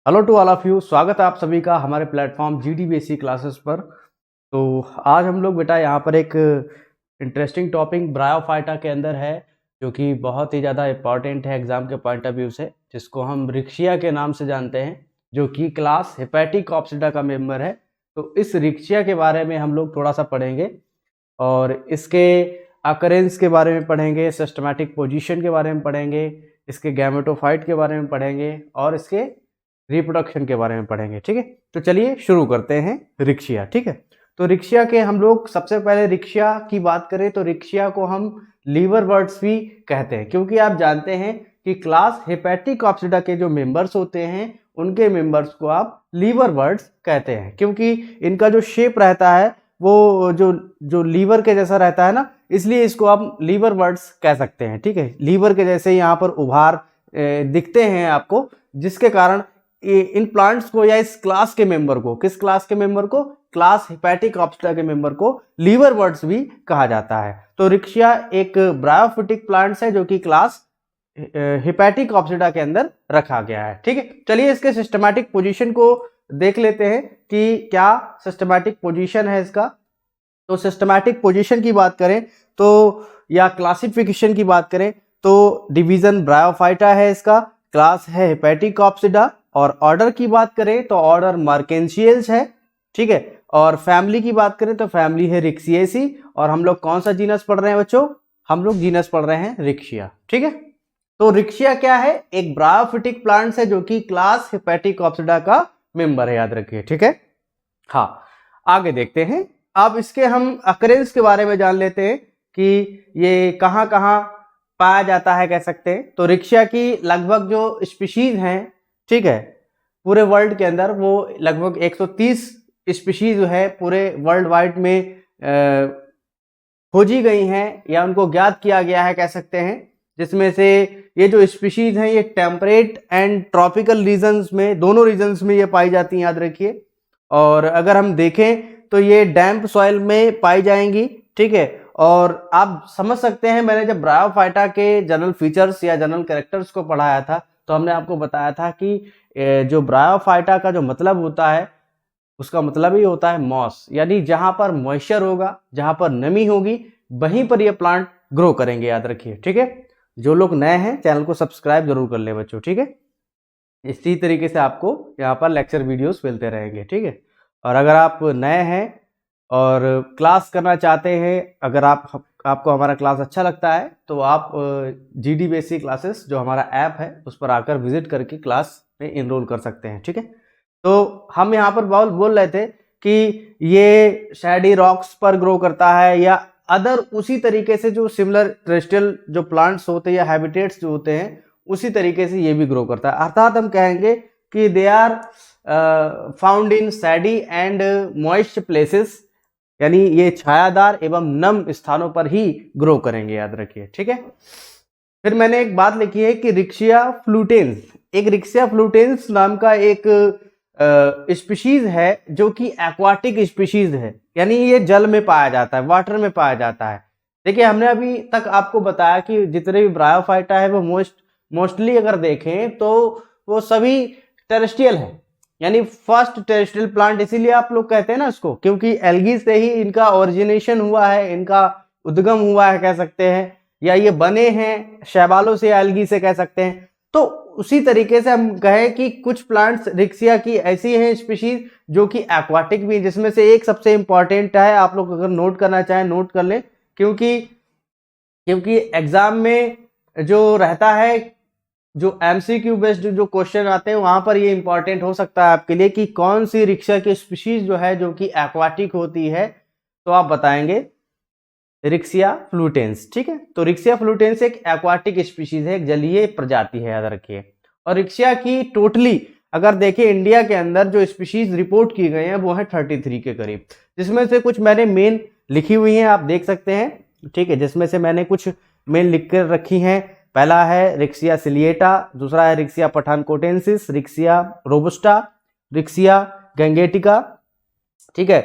Hello to all of you. स्वागत है आप सभी का हमारे प्लेटफॉर्म जीडी बेसिक क्लासेस पर। तो आज हम लोग बेटा यहाँ पर एक इंटरेस्टिंग टॉपिक ब्रायोफाइटा के अंदर है, जो कि बहुत ही ज़्यादा इम्पॉर्टेंट है एग्जाम के पॉइंट ऑफ व्यू से, जिसको हम रिक्शिया के नाम से जानते हैं, जो कि क्लास हेपेटिकॉप्सिडा का मेंबर है। तो इस रिक्शिया के बारे में हम लोग थोड़ा सा पढ़ेंगे और इसके अकरेंस के बारे में पढ़ेंगे, सिस्टमैटिक पोजीशन के बारे में पढ़ेंगे, इसके गैमेटोफाइट के बारे में पढ़ेंगे और इसके रिप्रोडक्शन के बारे में पढ़ेंगे। ठीक है, तो चलिए शुरू करते हैं रिक्शिया। ठीक है, तो रिक्शिया के हम लोग सबसे पहले रिक्शिया की बात करें तो रिक्शिया को हम लीवर बर्ड्स भी कहते हैं, क्योंकि आप जानते हैं कि क्लास हेपेटिकॉप्सिडा के जो मेंबर्स होते हैं उनके मेंबर्स को आप लीवर बर्ड्स कहते हैं, क्योंकि इनका जो शेप रहता है वो जो लीवर के जैसा रहता है ना, इसलिए इसको आप लीवर बर्ड्स कह सकते हैं। ठीक है, लीवर के जैसे यहाँ पर उभार दिखते हैं आपको, जिसके कारण इन प्लांट्स को या इस क्लास के मेंबर को, किस क्लास के मेंबर को, क्लास हेपेटिकॉप्सिडा के मेंबर को लीवर बर्ड्स भी कहा जाता है। तो रिक्शिया एक ब्रायोफिटिक प्लांट्स है जो कि क्लास हेपेटिकॉप्सिडा के अंदर रखा गया है। ठीक है, चलिए इसके सिस्टमैटिक पोजीशन को देख लेते हैं कि क्या सिस्टमैटिक पोजीशन है इसका। तो सिस्टमैटिक पोजीशन की बात करें तो या क्लासिफिकेशन की बात करें तो डिवीजन ब्रायोफाइटा है, इसका क्लास है हेपेटिकॉप्सिडा, और ऑर्डर की बात करें तो ऑर्डर मार्केंशियल्स है। ठीक है, और फैमिली की बात करें तो फैमिली है रिक्सिएसी, और हम लोग कौन सा जीनस पढ़ रहे हैं बच्चों, हम लोग जीनस पढ़ रहे हैं रिक्शिया। ठीक है, तो रिक्शिया क्या है, एक ब्रायोफिटिक प्लांट्स है जो कि क्लास हेपेटिकॉप्सिडा का मेंबर है, याद रखिए। ठीक है, हाँ आगे देखते हैं। अब इसके हम अकरेंस के बारे में जान लेते हैं कि ये कहाँ कहाँ पाया जाता है, कह सकते हैं। तो रिक्शिया की लगभग जो स्पीशीज हैं, ठीक है, पूरे वर्ल्ड के अंदर वो लगभग 130 स्पीशीज जो है पूरे वर्ल्ड वाइड में खोजी गई हैं या उनको ज्ञात किया गया है, कह सकते हैं। जिसमें से ये जो स्पीशीज हैं ये टेम्परेट एंड ट्रॉपिकल रीजन्स में, दोनों रीजन्स में ये पाई जाती हैं, याद रखिए। और अगर हम देखें तो ये डैम्प सॉइल में पाई जाएंगी। ठीक है, और आप समझ सकते हैं, मैंने जब ब्रायोफाइटा के जनरल फीचर्स या जनरल कैरेक्टर्स को पढ़ाया था तो हमने आपको बताया था कि जो ब्रायोफाइटा का जो मतलब होता है, उसका मतलब ही होता है मॉस, यानी जहां पर मॉइस्चर होगा, जहां पर नमी होगी, वहीं पर ये प्लांट ग्रो करेंगे, याद रखिए। ठीक है, जो लोग नए हैं चैनल को सब्सक्राइब जरूर कर ले बच्चों। ठीक है, इसी तरीके से आपको यहाँ पर लेक्चर वीडियोस मिलते रहेंगे। ठीक है, और अगर आप नए हैं और क्लास करना चाहते हैं, अगर आपको हमारा क्लास अच्छा लगता है तो आप जीडी बेसिक क्लासेस जो हमारा ऐप है उस पर आकर विजिट करके क्लास में इनरोल कर सकते हैं। ठीक है, तो हम यहाँ पर बोल रहे थे कि ये शैडी रॉक्स पर ग्रो करता है या अदर उसी तरीके से जो सिमिलर टेरेस्ट्रियल जो प्लांट्स होते हैं या हैबिटेट्स जो होते हैं उसी तरीके से ये भी ग्रो करता है। अर्थात हम कहेंगे कि they are found in shady and moist places, यानी ये छायादार एवं नम स्थानों पर ही ग्रो करेंगे, याद रखिए। ठीक है, फिर मैंने एक बात लिखी है कि रिक्शिया फ्लूटेंस, एक रिक्शिया फ्लूटेंस नाम का एक स्पीशीज है जो कि एक्वाटिक स्पीशीज है, यानी ये जल में पाया जाता है, वाटर में पाया जाता है। देखिए, हमने अभी तक आपको बताया कि जितने भी ब्रायोफाइटा है वो मोस्टली अगर देखें तो वो सभी टेरेस्ट्रियल है, यानी फर्स्ट टेरेस्ट्रियल प्लांट, इसीलिए आप लोग कहते हैं ना इसको, क्योंकि एल्गी से ही इनका ओरिजिनेशन हुआ है, इनका उद्गम हुआ है, कह सकते हैं, या ये बने हैं शैवालों से, एल्गी से, कह सकते हैं। तो उसी तरीके से हम कहें कि कुछ प्लांट्स रिक्शिया की ऐसी हैं स्पीशीज जो कि एक्वाटिक भी, जिसमें से एक सबसे इंपॉर्टेंट है, आप लोग अगर नोट करना चाहें नोट कर लें, क्योंकि एग्जाम में जो रहता है, जो एमसीक्यू बेस्ड जो क्वेश्चन आते हैं वहां पर ये इंपॉर्टेंट हो सकता है आपके लिए कि कौन सी रिक्शिया की स्पीशीज जो है जो कि एक्वाटिक होती है, तो आप बताएंगे रिक्शिया फ्लूटेंस। ठीक है, तो रिक्शिया फ्लूटेंस एक एक्वाटिक स्पीशीज है, एक जलीय प्रजाति है, याद रखिए। और रिक्शिया की टोटली अगर देखें इंडिया के अंदर जो स्पीशीज रिपोर्ट की गए हैं वो है 33 के करीब, जिसमें से कुछ मैंने मेन लिखी हुई हैं, आप देख सकते हैं। ठीक है, जिसमें से मैंने कुछ मेन लिख कर रखी हैं। पहला है रिक्शिया सिलिएटा, दूसरा है रिक्शिया पठानकोटेंसिस, रिक्शिया रोबस्टा, रिक्शिया गैंगेटिका, ठीक है,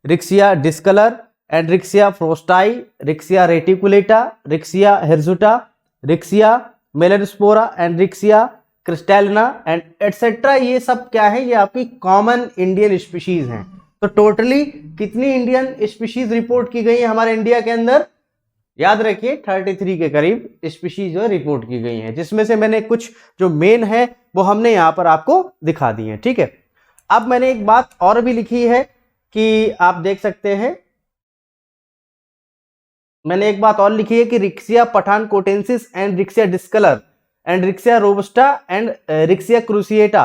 Riccia discolor and Riccia frostii, Riccia reticulata, Riccia hirsuta, Riccia melanospora and Riccia crystallina and etcetera, ये सब क्या है, ये आपकी कॉमन इंडियन स्पीशीज हैं। तो टोटली कितनी इंडियन स्पीशीज रिपोर्ट की गई है हमारे इंडिया के अंदर, याद रखिए 33 के करीब स्पीशीज जो रिपोर्ट की गई हैं, जिसमें से मैंने कुछ जो मेन है वो हमने यहां पर आपको दिखा दी है। ठीक है, अब मैंने एक बात और भी लिखी है कि आप देख सकते हैं, मैंने एक बात और लिखी है कि Riccia pathankotensis and Riccia discolor and Riccia robusta and Riccia cruciata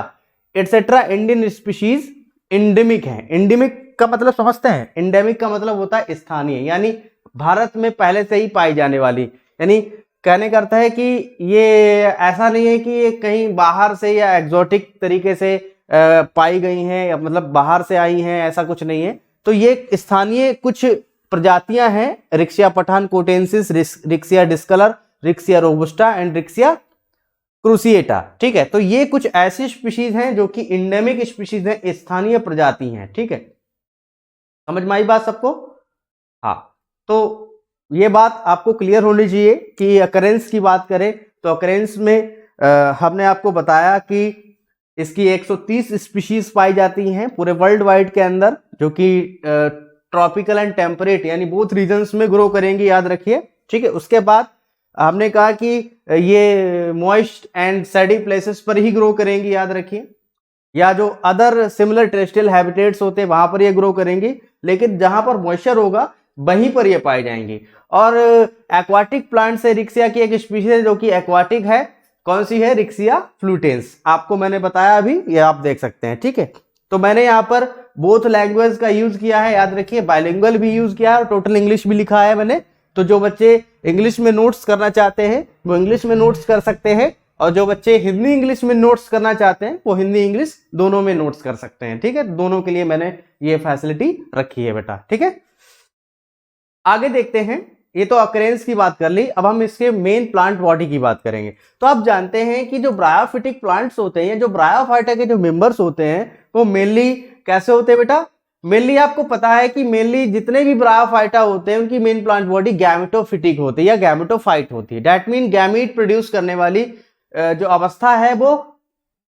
etcetera Indian species endemic है। इंडेमिक का मतलब समझते हैं, इंडेमिक का मतलब होता है स्थानीय, यानी भारत में पहले से ही पाई जाने वाली, यानी कहने का अर्थ है कि ये ऐसा नहीं है कि ये कहीं बाहर से या एग्जॉटिक तरीके से पाई गई हैं, या मतलब बाहर से आई हैं, ऐसा कुछ नहीं है। तो ये स्थानीय कुछ प्रजातियां हैं, Riccia pathankotensis, Riccia discolor, Riccia robusta and Riccia cruciata. ठीक है, तो ये कुछ ऐसी स्पीशीज हैं जो कि इंडेमिक स्पीशीज हैं, स्थानीय प्रजाति हैं। ठीक है, समझ में आई बात सबको? हाँ, तो ये बात आपको क्लियर होनी चाहिए कि अकरेंस की बात करें तो अकरेंस में हमने आपको बताया कि इसकी 130 स्पीशीज पाई जाती हैं पूरे वर्ल्ड वाइड के अंदर, जो कि ट्रॉपिकल एंड टेम्परेट यानी बोथ रीजन्स में ग्रो करेंगी, याद रखिए। ठीक है, उसके बाद हमने कहा कि ये मॉइस्ट एंड सैडी प्लेसेस पर ही ग्रो करेंगी, याद रखिए, या जो अदर सिमिलर टेरेस्ट्रियल हैबिटेट्स होते हैं वहां पर ये ग्रो करेंगी, लेकिन जहां पर मॉइस्चर होगा वहीं पर ये पाई जाएंगी। और एक्वाटिक प्लांट से रिक्सिया की एक स्पीशीज है जो कि एक्वाटिक है, कौन सी है, रिक्सिया फ्लूटेंस, आपको मैंने बताया अभी, ये आप देख सकते हैं। ठीक है, तो मैंने यहाँ पर बोथ लैंग्वेज का यूज किया है, याद रखिए, बाइलिंगुअल भी यूज किया है और टोटल इंग्लिश भी लिखा है मैंने। तो जो बच्चे इंग्लिश में नोट्स करना चाहते हैं वो इंग्लिश में नोट्स कर सकते हैं, और जो बच्चे हिंदी इंग्लिश में नोट्स करना चाहते हैं वो हिंदी इंग्लिश दोनों में नोट्स कर सकते हैं। ठीक है, दोनों के लिए मैंने ये फैसिलिटी रखी है बेटा। ठीक है, आगे देखते हैं, ये तो अकरेंस की बात कर ली, अब हम इसके मेन प्लांट बॉडी की बात करेंगे। तो आप जानते हैं कि जो ब्रायोफिटिक प्लांट्स होते हैं, जो ब्रायोफाइटा के जो मेंबर्स होते हैं, वो मेनली कैसे होते हैं बेटा? मेनली आपको पता है कि मेनली जितने भी ब्रायोफाइटा होते हैं उनकी मेन प्लांट बॉडी गैमेटोफिटिक होती है या गैमेटोफाइट होती है। दैट मीन गैमीट प्रोड्यूस करने वाली जो अवस्था है वो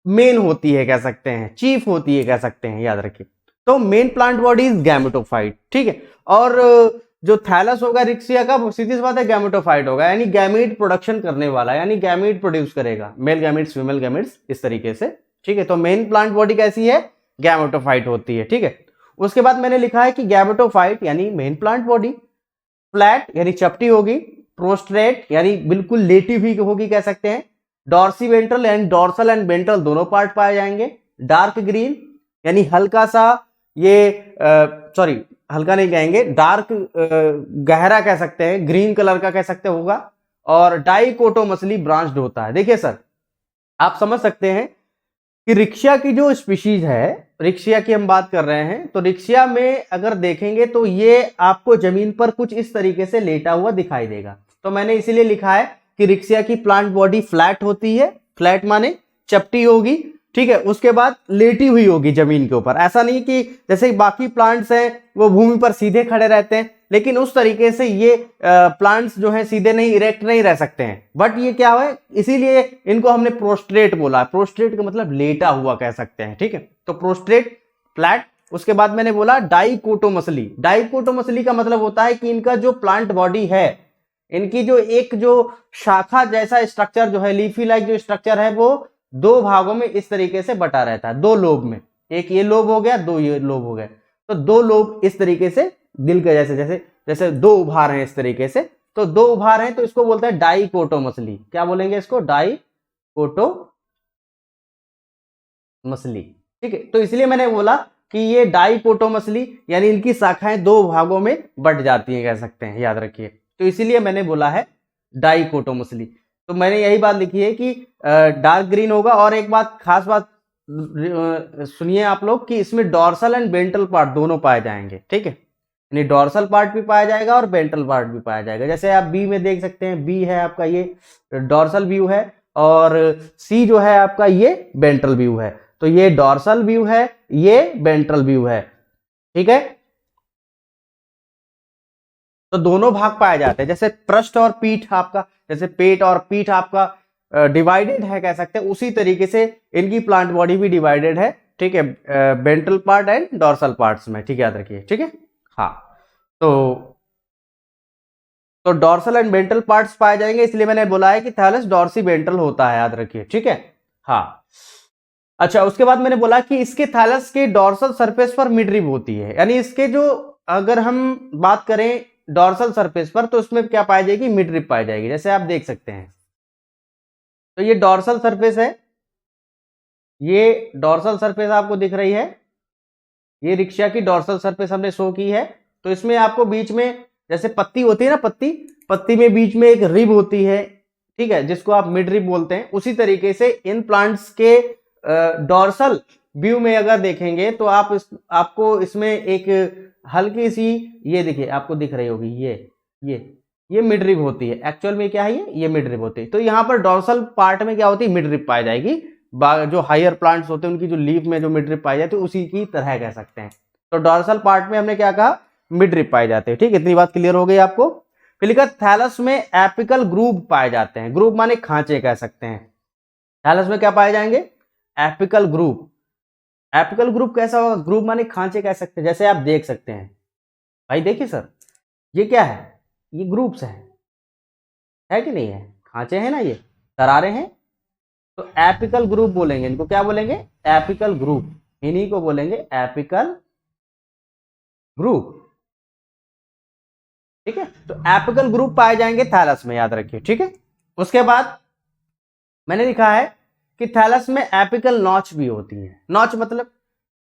मेन होती है, कह सकते हैं, चीफ होती है, कह सकते हैं, याद रखिए। तो main plant body is gametophyte. ठीक है, और जो थैलस होगा रिक्सिया का, वो सीधी सी बात है गैमेटोफाइट होगा, यानी गैमीट प्रोडक्शन करने वाला, यानी गैमीट प्रोड्यूस करेगा, मेल गैमीट्स फीमेल गैमीट्स, इस तरीके से। ठीक है, तो मेन प्लांट बॉडी कैसी है? गैमेटोफाइट होती है। ठीक है, उसके बाद मैंने लिखा है कि गैमेटोफाइट यानी मेन प्लांट बॉडी फ्लैट यानी चपटी होगी, प्रोस्ट्रेट यानी बिल्कुल लेटी हुई होगी, कह सकते हैं, डॉर्सीवेंट्रल एंड डॉर्सल एंड वेंट्रल दोनों पार्ट पाए जाएंगे, डार्क ग्रीन यानी हल्का सा ये सॉरी हल्का नहीं कहेंगे, डार्क गहरा कह सकते हैं, ग्रीन कलर का कह सकते होगा, और डाइकोटोमसली ब्रांच्ड होता है। देखिए सर, आप समझ सकते हैं कि रिक्शिया की जो स्पीशीज है, रिक्शिया की हम बात कर रहे हैं, तो रिक्शिया में अगर देखेंगे तो ये आपको जमीन पर कुछ इस तरीके से लेटा हुआ दिखाई देगा। तो मैंने इसीलिए लिखा है कि रिक्शिया की प्लांट बॉडी फ्लैट होती है, फ्लैट माने चपटी होगी। ठीक है, उसके बाद लेटी हुई होगी जमीन के ऊपर, ऐसा नहीं कि जैसे बाकी प्लांट्स हैं वो भूमि पर सीधे खड़े रहते हैं, लेकिन उस तरीके से ये प्लांट्स जो है सीधे नहीं, इरेक्ट नहीं रह सकते हैं, बट ये क्या है, इसीलिए इनको हमने प्रोस्ट्रेट बोला। प्रोस्ट्रेट का मतलब लेटा हुआ कह सकते हैं। ठीक है, तो प्रोस्ट्रेट फ्लैट। उसके बाद मैंने बोला डाइकोटोमसली। डाइकोटोमसली का मतलब होता है कि इनका जो प्लांट बॉडी है, इनकी जो एक जो शाखा जैसा स्ट्रक्चर जो है, लीफी लाइक जो स्ट्रक्चर है, वो दो भागों में इस तरीके से बटा रहता है, दो लोब में, एक ये लोब हो गया, दो ये लोब हो गए, तो दो लोब इस तरीके से दिल के जैसे जैसे जैसे दो उभार हैं इस तरीके से, तो दो उभार हैं, तो इसको बोलते हैं डाइकोटोमसली। क्या बोलेंगे इसको? डाइकोटोमसली। ठीक है, तो इसलिए मैंने बोला कि ये डाइकोटोमसली यानी इनकी शाखाएं दो भागों में बट जाती हैं, कह सकते हैं, याद रखिए। तो इसीलिए मैंने बोला है डाइकोटोमसली। तो मैंने यही बात लिखी है कि डार्क ग्रीन होगा। और एक बात, खास बात सुनिए आप लोग, कि इसमें डॉर्सल एंड वेंट्रल पार्ट दोनों पाए जाएंगे। ठीक है, यानी डॉर्सल पार्ट भी पाया जाएगा और वेंट्रल पार्ट भी पाया जाएगा। जैसे आप बी में देख सकते हैं, बी है आपका ये डॉर्सल व्यू है, और सी जो है आपका ये वेंट्रल व्यू है। तो ये डॉर्सल व्यू है, ये वेंट्रल व्यू है। ठीक है, तो दोनों भाग पाए जाते हैं। जैसे पृष्ठ और पीठ आपका, जैसे पेट और पीठ आपका डिवाइडेड है कह सकते हैं, उसी तरीके से इनकी प्लांट बॉडी भी डिवाइडेड है, ठीक है, ventral part and dorsal parts में, ठीक है, याद रखिए, ठीक है। हाँ, तो डॉर्सल एंड वेंट्रल पार्ट्स पाए जाएंगे, इसलिए मैंने बोला है कि थैलस डॉर्सी वेंट्रल होता है, याद रखिए, ठीक है। हाँ, अच्छा, उसके बाद मैंने बोला कि इसके थैलस के डॉर्सल सरफेस पर मिड रिब होती है, यानी इसके जो, अगर हम बात करें डॉर्सल सरफेस पर, तो उसमें क्या पाई जाएगी, मिड रिब पाई जाएगी, जैसे आप देख सकते हैं। तो ये डॉर्सल सरफेस है, ये डॉर्सल सरफेस आपको दिख रही है, ये रिक्शा की डॉर्सल सरफेस हमने शो की है। तो इसमें आपको बीच में जैसे पत्ती होती है ना, पत्ती में बीच में एक रिब होती है, ठीक है, जिसको आप मिड रिब बोलते हैं। उसी तरीके से इन प्लांट्स के डॉर्सल व्यू में अगर देखेंगे तो आपको इसमें एक हल्की सी, ये देखिए आपको दिख रही होगी, ये मिड रिब होती है। एक्चुअल में क्या है, ये मिड रिब होती है। तो यहाँ पर डॉर्सल पार्ट में क्या होती है, मिड रिब पाई जाएगी। जो हायर प्लांट्स होते हैं उनकी जो लीफ में जो मिड रिब पाई जाती है, उसी की तरह कह सकते हैं। तो डॉर्सल पार्ट में हमने क्या कहा, मिड रिब पाए जाते हैं, ठीक है, इतनी बात क्लियर हो गई आपको। फिर लिखा थैलस में एपिकल ग्रूव पाए जाते हैं, ग्रूव माने खांचे कह सकते हैं। थैलस में क्या पाए जाएंगे, एपिकल ग्रूव। एपिकल ग्रूव कैसा होगा, ग्रूव माने खांचे कह सकते हैं, जैसे आप देख सकते हैं भाई, देखिए सर, ये क्या है, ये ग्रूव्स है कि नहीं है, खांचे हैं ना, ये दरारें हैं। तो एपिकल ग्रूव बोलेंगे इनको, क्या बोलेंगे, एपिकल ग्रूव, इन्हीं को बोलेंगे एपिकल ग्रूव, ठीक है। तो एपिकल ग्रूव पाए जाएंगे थैलस में, याद रखिए, ठीक है। उसके बाद मैंने लिखा है कि थैलस में एपिकल नॉच भी होती है। नॉच मतलब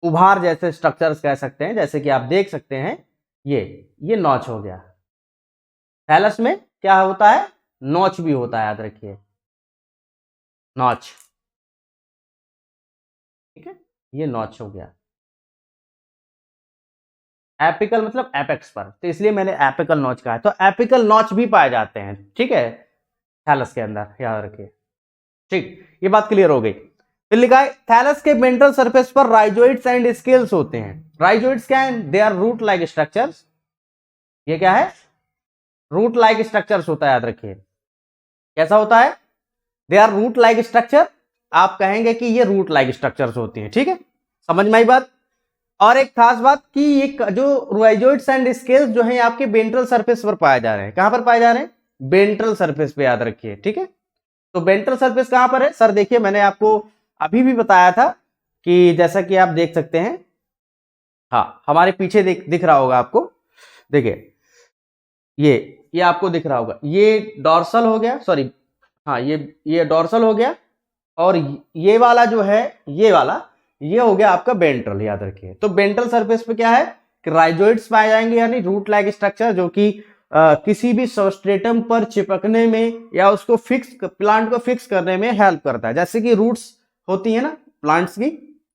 उभार जैसे स्ट्रक्चर्स कह सकते हैं, जैसे कि आप देख सकते हैं, ये नॉच हो गया। थैलस में क्या होता है, नॉच भी होता है, याद रखिए, नॉच, ठीक है, ये नॉच हो गया। एपिकल मतलब एपेक्स पर, तो इसलिए मैंने एपिकल नॉच कहा है। तो एपिकल नॉच भी पाए जाते हैं, ठीक है, थैलस के अंदर, याद रखिए, ठीक, ये बात क्लियर हो गई। फिर लिखा है थैलस के वेंट्रल सरफेस पर राइजोइड्स एंड स्केल्स होते हैं। राइजोइड्स क्या है, they are root like structures. ये क्या है, रूट लाइक स्ट्रक्चर्स होता है, याद रखिए, कैसा होता है, they are root like structure. आप कहेंगे कि ये रूट लाइक स्ट्रक्चर्स होती हैं, ठीक है, समझ में आई बात। और एक खास बात कि ये जो राइजोइड्स एंड स्केल्स जो है आपके वेंट्रल सरफेस पर पाए जा रहे हैं, कहां पर पाए जा रहे हैं, वेंट्रल सरफेस पे, याद रखिए, ठीक है। तो वेंट्रल सरफेस कहां पर है, सर देखिए, मैंने आपको अभी भी बताया था कि जैसा कि आप देख सकते हैं, हाँ, हमारे पीछे दिख रहा होगा आपको, देखिए, ये आपको दिख रहा होगा, ये डॉर्सल हो गया, सॉरी, हाँ, ये डॉर्सल हो गया, और ये वाला जो है, ये हो गया आपका वेंट्रल, याद रखिए। तो वेंट्रल सरफेस पे क्या है कि राइजोइड्स पाए जाएंगे, यानी रूट लाइक स्ट्रक्चर, जो कि किसी भी सबस्ट्रेटम पर चिपकने में या उसको प्लांट को फिक्स करने में हेल्प करता है। जैसे कि रूट्स होती है ना प्लांट्स की,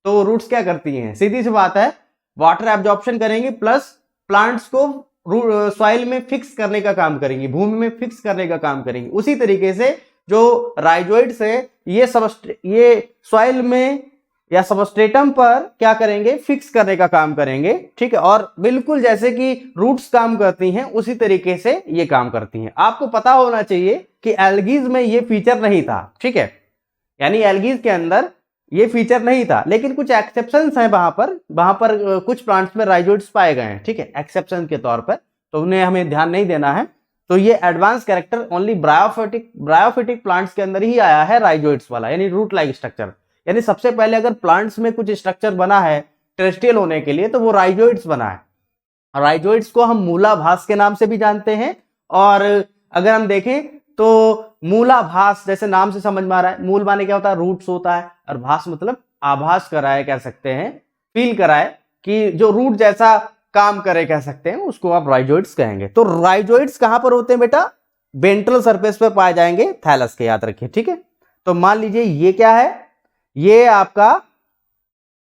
तो रूट्स क्या करती हैं, सीधी सी बात है, वाटर एब्जॉर्प्शन करेंगे, प्लस प्लांट्स को सॉइल में फिक्स करने का काम करेंगी, भूमि में फिक्स करने का काम करेंगी। उसी तरीके से जो राइजोइड्स है, ये सॉइल में या सबस्ट्रेटम पर क्या करेंगे, फिक्स करने का काम करेंगे, ठीक है। और बिल्कुल जैसे कि रूट्स काम करती हैं, उसी तरीके से ये काम करती हैं। आपको पता होना चाहिए कि एल्गीज में ये फीचर नहीं था, ठीक है, यानी एल्गीज के अंदर ये फीचर नहीं था, लेकिन कुछ एक्सेप्शंस हैं वहां पर कुछ प्लांट्स में राइजोइड्स पाए गए हैं, ठीक है, एक्सेप्शन के तौर पर, तो उन्हें हमें ध्यान नहीं देना है। तो ये advance character only bryophytic plants के अंदर ही आया है, राइजोइड्स वाला, यानी रूट लाइक स्ट्रक्चर। यानी सबसे पहले अगर प्लांट्स में कुछ स्ट्रक्चर बना है टेरेस्ट्रियल होने के लिए, तो वो राइजोइड्स बना है। राइजोइड्स को हम मूलाभास के नाम से भी जानते हैं, और अगर हम देखें तो मूलाभास, जैसे नाम से समझ में आ रहा है, मूल माने क्या होता है, रूट्स होता है, और भास मतलब आभास कराए कह सकते हैं, फील कराए कि जो रूट जैसा काम करे कह सकते हैं, उसको आप राइजोइड्स कहेंगे। तो राइजोइड्स कहां पर होते हैं बेटा, वेंट्रल सरफेस पर पाए जाएंगे थैलस के, याद रखिए, ठीक है। तो मान लीजिए ये क्या है, ये आपका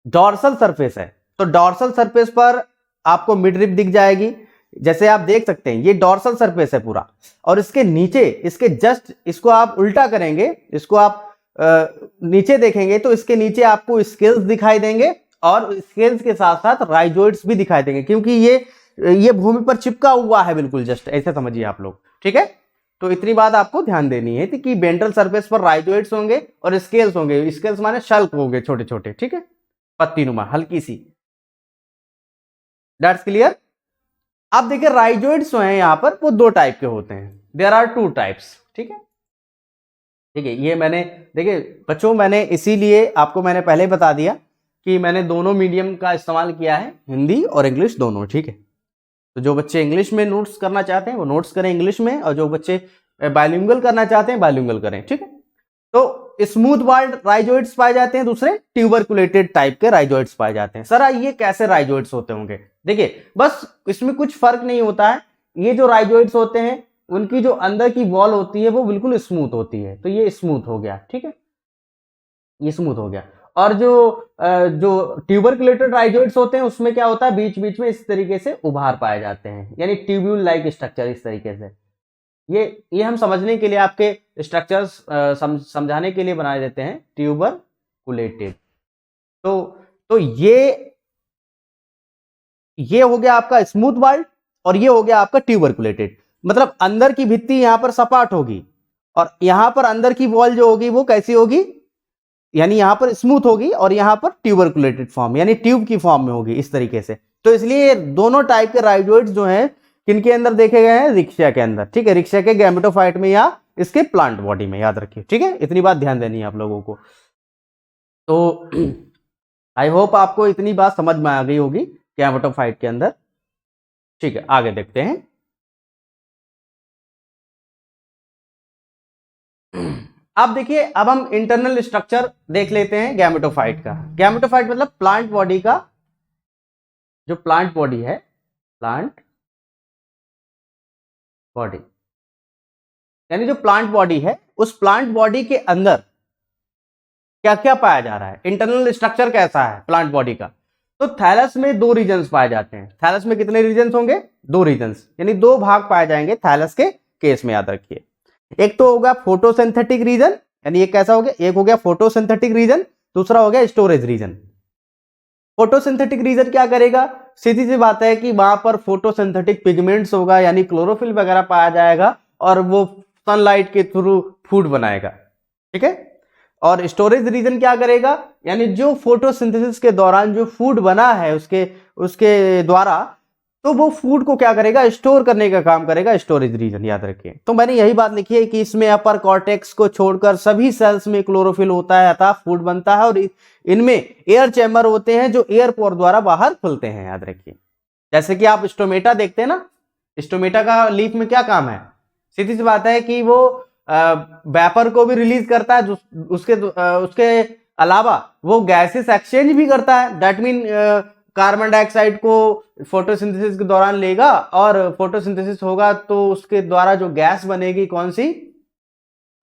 डॉर्सल सरफेस है। तो डॉर्सल सरफेस पर आपको मिड रिब दिख जाएगी, जैसे आप देख सकते हैं, ये डॉर्सल सरफेस है पूरा, और इसके नीचे, इसके जस्ट, इसको आप उल्टा करेंगे, इसको आप नीचे देखेंगे तो इसके नीचे आपको स्केल्स दिखाई देंगे, और स्केल्स के साथ साथ राइजोइड्स भी दिखाई देंगे, क्योंकि ये भूमि पर चिपका हुआ है, बिल्कुल जस्ट ऐसे समझिए आप लोग, ठीक है। तो इतनी बात आपको ध्यान देनी है कि वेंट्रल सरफेस पर राइजोइड्स होंगे और स्केल्स होंगे। स्केल्स माने शल्क होंगे छोटे छोटे, ठीक है, पत्ती नुमा हल्की सी। That's clear. अब देखिए राइजोइड्स जो है यहाँ पर वो दो टाइप के होते हैं। देयर आर टू टाइप्स, ठीक है। ठीक है, ये मैंने देखिए बच्चों, मैंने इसीलिए आपको मैंने पहले बता दिया कि मैंने दोनों मीडियम का इस्तेमाल किया है, हिंदी और इंग्लिश दोनों, ठीक है। तो जो बच्चे इंग्लिश में नोट्स करना चाहते हैं वो नोट्स करें इंग्लिश में, और जो बच्चे बायलिंगुअल करना चाहते हैं बायलिंगुअल करें, ठीक है। तो स्मूथ वॉल्ड राइजोइड्स पाए जाते हैं, दूसरे ट्यूबरकुलेटेड टाइप के राइजोइड्स पाए जाते हैं। सर ये कैसे राइजोइड्स होते होंगे? देखिए बस इसमें कुछ फर्क नहीं होता है। ये जो राइजोइड्स होते हैं उनकी जो अंदर की वॉल होती है वो बिल्कुल स्मूथ होती है, तो ये स्मूथ हो गया, ठीक है, ये स्मूथ हो गया। और जो ट्यूबरकुलेटेड राइजोइड्स होते हैं उसमें क्या होता है, बीच बीच में इस तरीके से उभार पाए जाते हैं, यानी ट्यूब्यूल लाइक स्ट्रक्चर इस तरीके से। ये हम समझने के लिए आपके स्ट्रक्चर्स समझाने के लिए बनाए देते हैं ट्यूबरकुलेटेड। तो ये हो गया आपका स्मूथ वॉल्ड और ये हो गया आपका ट्यूबरकुलेटेड। मतलब अंदर की भित्ति यहां पर सपाट होगी और यहां पर अंदर की वॉल जो होगी वो कैसी होगी, यानी यहां पर स्मूथ होगी और यहां पर ट्यूबरकुलेटेड फॉर्म यानी ट्यूब की फॉर्म में होगी इस तरीके से। तो इसलिए दोनों टाइप के राइजोइड्स जो हैं किनके अंदर देखे गए हैं, रिक्शा के अंदर, ठीक है, रिक्शा के गैमेटोफाइट में या इसके प्लांट बॉडी में, याद रखिए, ठीक है। इतनी बात ध्यान देनी है आप लोगों को। तो आई होप आपको इतनी बात समझ में आ गई होगी गैमेटोफाइट के अंदर, ठीक है। आगे देखते हैं। अब देखिए, अब हम इंटरनल स्ट्रक्चर देख लेते हैं गैमेटोफाइट का। गैमेटोफाइट मतलब प्लांट बॉडी का, जो प्लांट बॉडी है, प्लांट बॉडी यानी जो प्लांट बॉडी है, उस प्लांट बॉडी के अंदर क्या क्या पाया जा रहा है, इंटरनल स्ट्रक्चर कैसा है प्लांट बॉडी का। तो थैलस में दो रीजन्स पाए जाते हैं। थैलस में कितने रीजन्स होंगे, दो रीजन्स, यानी दो भाग पाए जाएंगे थैलस के केस में, याद रखिए। एक तो होगा फोटोसिंथेटिक रीजन, यानी एक कैसा हो गया, एक हो गया फोटोसिंथेटिक रीजन, दूसरा हो गया स्टोरेज रीजन। फोटोसिंथेटिक रीजन क्या करेगा, सीधी सी बात है कि वहां पर फोटोसिंथेटिक पिगमेंट्स होगा, यानी क्लोरोफिल वगैरह पाया जाएगा और वो सनलाइट के थ्रू फूड बनाएगा, ठीक है। और स्टोरेज रीजन क्या करेगा, यानी जो फोटोसिंथेसिस के दौरान जो फूड बना है उसके द्वारा, तो वो फूड को क्या करेगा, स्टोर करने का काम करेगा स्टोरेज रीजन, याद रखिए। तो मैंने यही बात लिखी है कि इसमें अपर कॉर्टेक्स को छोड़कर सभी सेल्स में क्लोरोफिल होता है, अतः फूड बनता है, और इनमें एयर चैम्बर होते हैं जो एयर पोर द्वारा बाहर खुलते हैं, याद रखिए। जैसे कि आप स्टोमेटा देखते हैं ना, स्टोमेटा का लीफ में क्या काम है, सीधी सी बात है कि वो वेपर को भी रिलीज करता है, उसके अलावा वो गैसेस एक्सचेंज भी करता है। दैट मीन कार्बन डाइऑक्साइड को फोटोसिंथेसिस के दौरान लेगा और फोटोसिंथेसिस होगा तो उसके द्वारा जो गैस बनेगी कौन सी,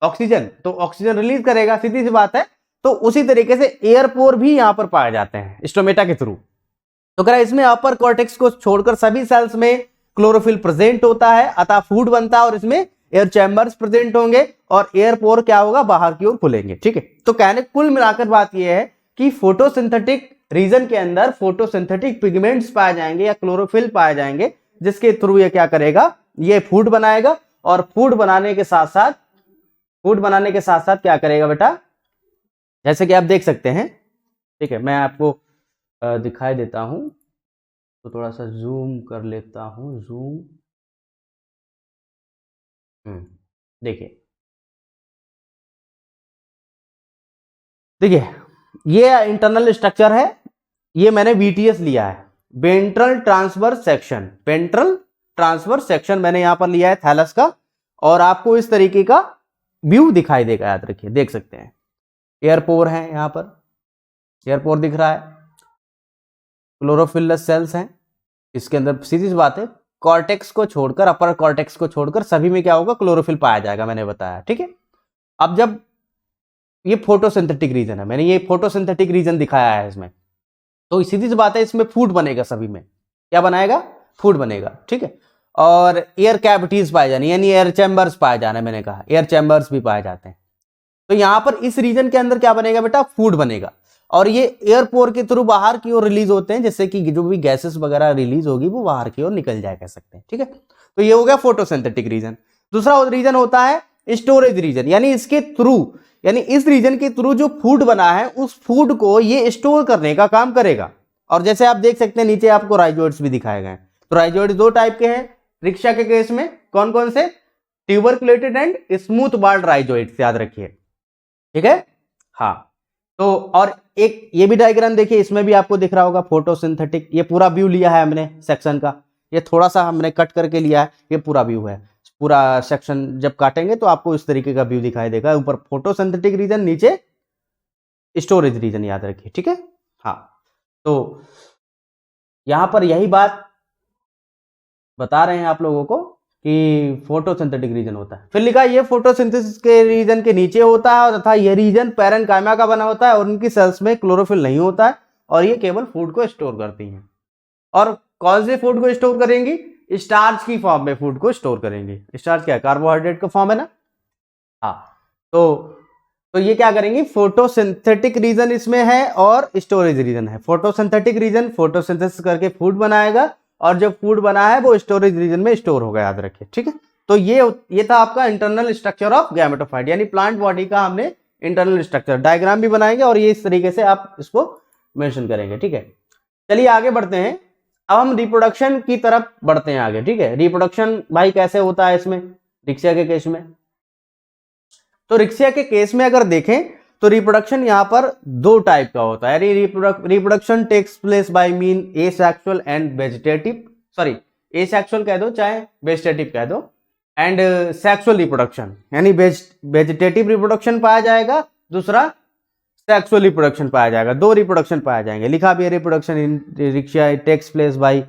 ऑक्सीजन, तो ऑक्सीजन रिलीज करेगा, सीधी सी बात है। तो उसी तरीके से एयर पोर भी यहां पर पाए जाते हैं स्टोमेटा के थ्रू। तो कह इसमें अपर कॉर्टेक्स को छोड़कर सभी सेल्स में क्लोरोफिल प्रेजेंट होता है, अतः फूड बनता है, और इसमें एयर चैम्बर्स प्रेजेंट होंगे और एयर पोर क्या होगा, बाहर की ओर खुलेंगे, ठीक है। तो कहने कुल मिलाकर बात यह है कि फोटोसिंथेटिक रीजन के अंदर फोटोसिंथेटिक पिगमेंट्स पाए जाएंगे या क्लोरोफिल पाए जाएंगे, जिसके थ्रू ये क्या करेगा, ये फूड बनाएगा, और फूड बनाने के साथ साथ क्या करेगा बेटा, जैसे कि आप देख सकते हैं, ठीक है। मैं आपको दिखाई देता हूं, तो थोड़ा सा जूम कर लेता हूं, जूम, देखिए ये इंटरनल स्ट्रक्चर है, ये मैंने VTS लिया है, ventral transverse section, ventral transverse section मैंने यहां पर लिया है थैलस का, और आपको इस तरीके का व्यू दिखाई देगा, याद रखिए, देख सकते हैं। एयरपोर है, यहां पर एयरपोर दिख रहा है, क्लोरोफिलस सेल्स हैं इसके अंदर, सीधी सी बात है, कॉर्टेक्स को छोड़कर, अपर कॉर्टेक्स को छोड़कर सभी में क्या होगा, क्लोरोफिल पाया जाएगा, मैंने बताया, ठीक है। अब जब ये फोटोसिंथेटिक रीजन है, मैंने ये फोटोसिंथेटिक रीजन दिखाया है इसमें, तो सीधी सी बात है इसमें फूड बनेगा, सभी में क्या बनाएगा, फूड बनेगा, ठीक है। और एयर कैविटीज पाए जाने, यानी एयर चैम्बर्स पाए जाने, मैंने कहा एयर चैम्बर्स भी पाए जाते हैं। तो यहां पर इस रीजन के अंदर क्या बनेगा बेटा, फूड बनेगा, और ये एयर पोर के थ्रू बाहर की ओर रिलीज होते हैं, जिससे कि जो भी गैसेस वगैरह रिलीज होगी वो बाहर की ओर निकल जाए, कह सकते हैं, ठीक है। तो ये हो गया फोटोसिंथेटिक रीजन। दूसरा रीजन होता है स्टोरेज रीजन, यानी इसके थ्रू, यानी इस रीजन के थ्रू जो फूड बना है उस फूड को ये स्टोर करने का काम करेगा। और जैसे आप देख सकते हैं नीचे आपको राइजोइड्स भी दिखाए गए हैं। तो राइजोइड्स दो टाइप के हैं रिक्शा के केस में, कौन कौन से? ट्यूबरकुलेटेड एंड स्मूथ बार्ड राइजोइड्स, याद रखिए, ठीक है। हाँ, तो और एक ये भी डायग्राम देखिए, इसमें भी आपको दिख रहा होगा फोटोसिंथेटिक, ये पूरा व्यू लिया है हमने सेक्शन का, ये थोड़ा सा हमने कट करके लिया है, ये पूरा व्यू है। पूरा सेक्शन जब काटेंगे तो आपको इस तरीके का व्यू दिखाई देगा, ऊपर फोटोसिंथेटिक रीजन, नीचे स्टोरेज रीजन, याद रखिए, ठीक है। हाँ, तो यहां पर यही बात बता रहे हैं आप लोगों को कि फोटोसिंथेटिक रीजन होता है। फिर लिखा ये फोटोसिंथेसिस के रीजन के नीचे होता है तथा यह रीजन पैरेन्काइमा का बना होता है और उनकी सेल्स में क्लोरोफिल नहीं होता है और ये केवल फूड को स्टोर करती हैं। और कौन से फूड को स्टोर करेंगी? स्टार्च की फॉर्म में फूड को स्टोर करेंगी। स्टार्च क्या है? कार्बोहाइड्रेट का फॉर्म है ना। हाँ, तो ये क्या करेंगी? फोटोसिंथेटिक रीजन इसमें है और स्टोरेज रीजन है। फोटोसिंथेटिक रीजन फोटोसिंथेसिस करके फूड बनाएगा और जो फूड बना है वो स्टोरेज रीजन में स्टोर होगा, याद रखिए, ठीक है। तो ये था आपका इंटरनल स्ट्रक्चर ऑफ गैमेटोफाइट, यानी प्लांट बॉडी का हमने इंटरनल स्ट्रक्चर डायग्राम भी बनाएंगे और ये इस तरीके से आप इसको मेंशन करेंगे, ठीक है। चलिए आगे बढ़ते हैं, अब हम रिप्रोडक्शन की तरफ बढ़ते हैं आगे, ठीक है। रिप्रोडक्शन भाई कैसे होता है इसमें रिक्शा के केस में? तो रिक्शा के केस में अगर देखें तो रिप्रोडक्शन यहां पर दो टाइप का होता है, यानी reproduction takes place by mean asexual and vegetative, sorry asexual कह दो चाहे वेजिटेटिव कह दो, एंड सेक्सुअल रिप्रोडक्शन, यानी वेजिटेटिव रिप्रोडक्शन पाया जाएगा, दूसरा सेक्सुअल रिप्रोडक्शन पाया जाएगा। दो रिप्रोडक्शन पाया जाएंगे। लिखा भी है reproduction in Riccia takes place by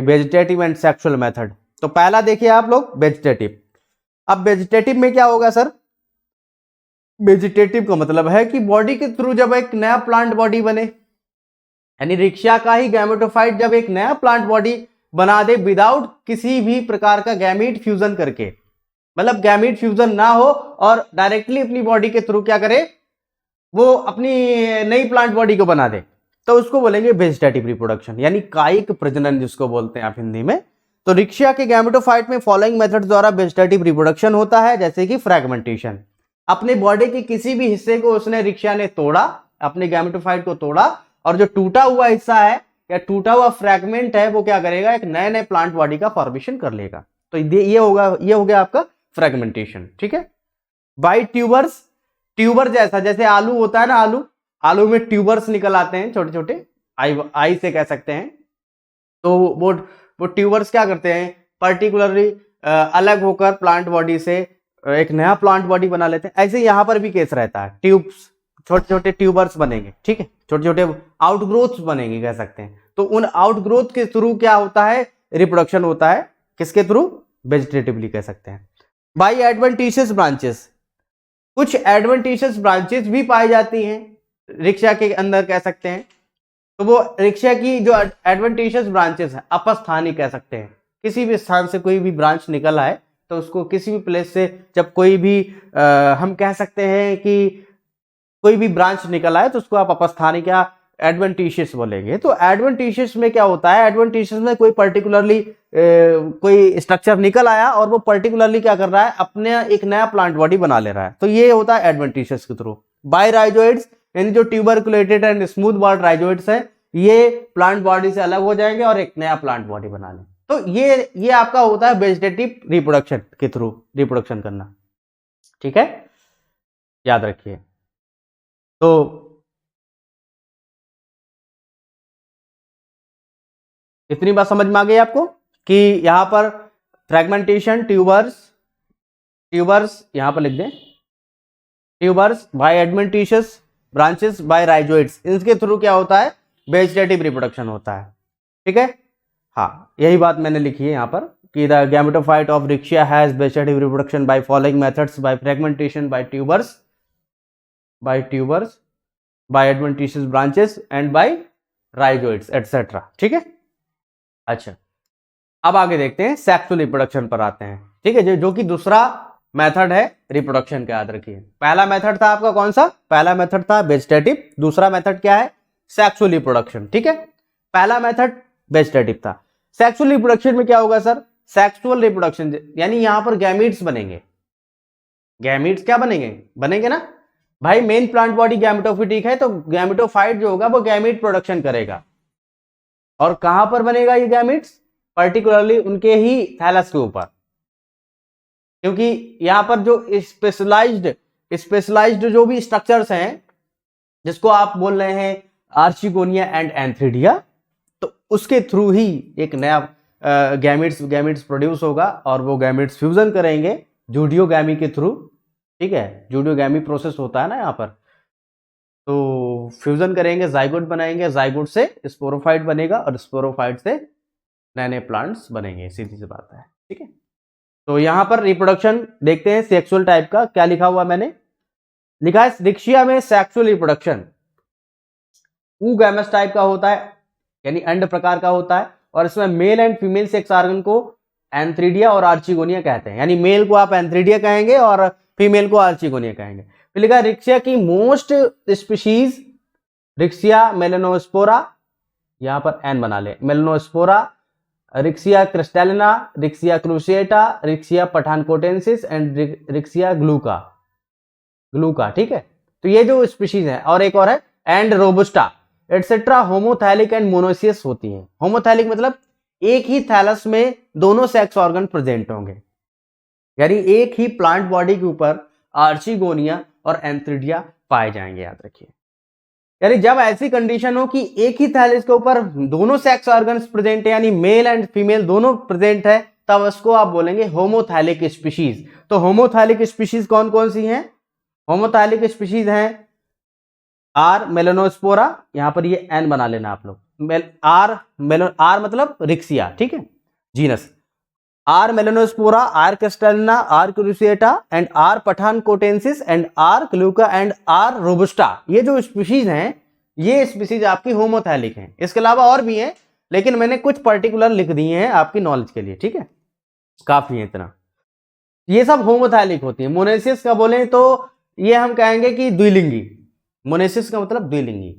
vegetative and sexual method. तो पहला देखिए आप लोग वेजिटेटिव। अब वेजिटेटिव में क्या होगा सर? वेजिटेटिव का मतलब है कि बॉडी के थ्रू जब एक नया प्लांट बॉडी बने, यानी रिक्शा का ही गैमेटोफाइट जब एक नया प्लांट बॉडी बना दे विदाउट किसी भी प्रकार का गैमीट फ्यूजन करके, मतलब गैमीट फ्यूजन ना हो और डायरेक्टली अपनी बॉडी के थ्रू क्या करे, वो अपनी नई प्लांट बॉडी को बना दे, तो उसको बोलेंगे वेजिटेटिव रिप्रोडक्शन, यानी कायिक प्रजनन जिसको बोलते हैं आप हिंदी में। तो रिक्शा के गैमेटोफाइट में फॉलोइंग मेथड द्वारा वेजिटेटिव रिप्रोडक्शन होता है, जैसे कि फ्रैगमेंटेशन, अपने बॉडी के किसी भी हिस्से को उसने रिक्शा ने तोड़ा, अपने गैमेटोफाइट को तोड़ा और जो टूटा हुआ हिस्सा है या टूटा हुआ फ्रैगमेंट है वो क्या करेगा, एक नए नए प्लांट बॉडी का फॉर्मेशन कर लेगा। तो ये हो गया आपका फ्रैगमेंटेशन, ठीक है। बाय ट्यूबर्स, ट्यूबर जैसे आलू होता है ना, आलू में ट्यूबर्स निकल आते हैं छोटे छोटे, आई से कह सकते हैं। तो वो ट्यूबर्स क्या करते हैं, पर्टिकुलरली अलग होकर प्लांट बॉडी से एक नया प्लांट बॉडी बना लेते हैं। ऐसे यहां पर भी केस रहता है, ट्यूब्स, छोटे छोटे ट्यूबर्स बनेंगे, ठीक है, छोटे छोटे आउटग्रोथ्स बनेंगे कह सकते हैं। तो उन आउटग्रोथ के थ्रू क्या होता है, रिप्रोडक्शन होता है, किसके थ्रू? वेजिटेटिवली कह सकते हैं। बाय एडवेंटिशियस ब्रांचेस, कुछ एडवेंटिशियस ब्रांचेस भी पाई जाती हैं रिक्शा के अंदर कह सकते हैं। तो वो रिक्शा की जो एडवेंटिशियस ब्रांचेस है, अपस्थानिक कह सकते हैं, किसी भी स्थान से कोई भी ब्रांच निकल आए तो उसको किसी भी प्लेस से जब कोई भी हम कह सकते हैं कि कोई भी ब्रांच निकल आए तो उसको आप अपस्थानिक या एडवेंटिशियस बोलेंगे। तो एडवेंटिशियस में क्या होता है, एडवेंटिशियस में कोई पर्टिकुलरली कोई स्ट्रक्चर निकल आया और वो पर्टिकुलरली क्या कर रहा है, अपने एक नया प्लांट बॉडी बना ले रहा है, तो ये होता है एडवेंटिशियस के थ्रू। बाय राइजोइड्स, यानी जो ट्यूबरकुलेटेड एंड स्मूथ बार्ड राइजोइड्स है ये प्लांट बॉडी से अलग हो जाएंगे और एक नया प्लांट बॉडी बना लें। तो ये आपका होता है वेजिटेटिव रिप्रोडक्शन के थ्रू रिप्रोडक्शन करना, ठीक है, याद रखिए। तो इतनी बात समझ में आ गई आपको कि यहां पर फ्रैगमेंटेशन, ट्यूबर्स यहां पर लिख दें, tubers by adventitious branches by rhizoids, इनके थ्रू क्या होता है, वेजिटेटिव रिप्रोडक्शन होता है, ठीक है। हाँ, यही बात मैंने लिखी है यहाँ पर कि the gametophyte of Riccia has vegetative reproduction by following methods, by fragmentation, by tubers, by adventitious branches and by rhizoids etcetera, ठीक है। अच्छा, अब आगे देखते हैं, सेक्सुअल रिप्रोडक्शन पर आते हैं, ठीक है, जो कि दूसरा मेथड है रिप्रोडक्शन का, याद रखिए। पहला मेथड था आपका कौन सा, पहला मेथड था वेजिटेटिव, दूसरा मेथड क्या है, सेक्सुअल रिप्रोडक्शन, ठीक है। पहला मेथड वेजिटेटिव था। सेक्सुअल रिप्रोडक्शन में क्या होगा सर, सेक्सुअल रिप्रोडक्शन, यानी यहां पर गैमीट्स बनेंगे। गैमीट्स क्या बनेंगे? बनेंगे ना भाई, मेन प्लांट बॉडी गैमेटोफिटिक है, तो गैमेटोफाइट जो होगा वो गैमीट प्रोडक्शन करेगा। और कहां पर बनेगा ये गैमीट्स? पर्टिकुलरली उनके ही थैलस के ऊपर, क्योंकि यहां पर जो स्पेशलाइज्ड जो भी स्ट्रक्चर्स हैं, जिसको आप बोल रहे हैं आर्चिगोनिया एंड एंथ्रिडिया, तो उसके थ्रू ही एक नया गैमिट्स प्रोड्यूस होगा और वो गैमिट्स फ्यूजन करेंगे जूडियोगैमी के थ्रू। ठीक है, जूडियोगैमी प्रोसेस होता है ना यहाँ पर, तो फ्यूजन करेंगे, जाइगोट बनाएंगे, जाइगोट से स्पोरोफाइट बनेगा और स्पोरोफाइट से नए नए प्लांट्स बनेंगे, सीधी सी बात है। ठीक है, तो यहाँ पर रिप्रोडक्शन देखते हैं सेक्सुअल टाइप का। क्या लिखा हुआ मैंने? लिखा है रिक्शिया में सेक्सुअल रिप्रोडक्शन ऊगैमस टाइप का होता है, यानी अंड प्रकार का होता है, और इसमें mail and female sex organ को एंथ्रिडिया और आर्चिगोनिया कहते हैं, यानी मेल को आप एंथ्रिडिया कहेंगे और फीमेल को आर्चिगोनिया कहेंगे। फिर लिखा रिक्शिया की मोस्ट स्पीशीज रिक्शिया मेलेनोस्पोरा, यहां पर एन बना ले, मेलेनोस्पोरा, रिक्शिया क्रिस्टैलिना, रिक्शिया क्रूसिएटा, रिक्शिया पठानकोटेंसिस एंड रिक्शिया ग्लूका। ठीक है, तो ये जो स्पीशीज है, और एक और है and robusta etcetera homothallic and monoecious होती हैं। होमोथैलिक मतलब एक ही थैलस में दोनों सेक्स ऑर्गन प्रेजेंट होंगे, यानी एक ही प्लांट बॉडी के ऊपर आर्चिगोनिया और एंथ्रिडिया पाए जाएंगे, याद रखिए। यानी जब ऐसी कंडीशन हो कि एक ही थैलस के ऊपर दोनों सेक्स ऑर्गन्स प्रेजेंट है, यानी मेल एंड फीमेल दोनों प्रेजेंट है, तब उसको आप बोलेंगे होमोथैलिक स्पीशीज। तो होमोथैलिक स्पीशीज कौन कौन सी हैं? होमोथैलिक स्पीशीज हैं आर मेलेनोस्पोरा, यहां पर ये एन बना लेना आप लोग, आर मतलब रिक्सिया, ठीक है, genus R melanospora, R crystallina, R cruciata and R pathankotensis and R glauca and R robusta. ये जो स्पीशीज हैं, ये स्पीशीज आपकी होमोथैलिक हैं। इसके अलावा और भी हैं, लेकिन मैंने कुछ पर्टिकुलर लिख दिए हैं आपकी नॉलेज के लिए। ठीक है, काफी है इतना। ये सब होमोथैलिक होती है। मोनेसिस का बोले तो ये हम कहेंगे कि द्विलिंगी, मोनेसिस का मतलब द्विलिंगी।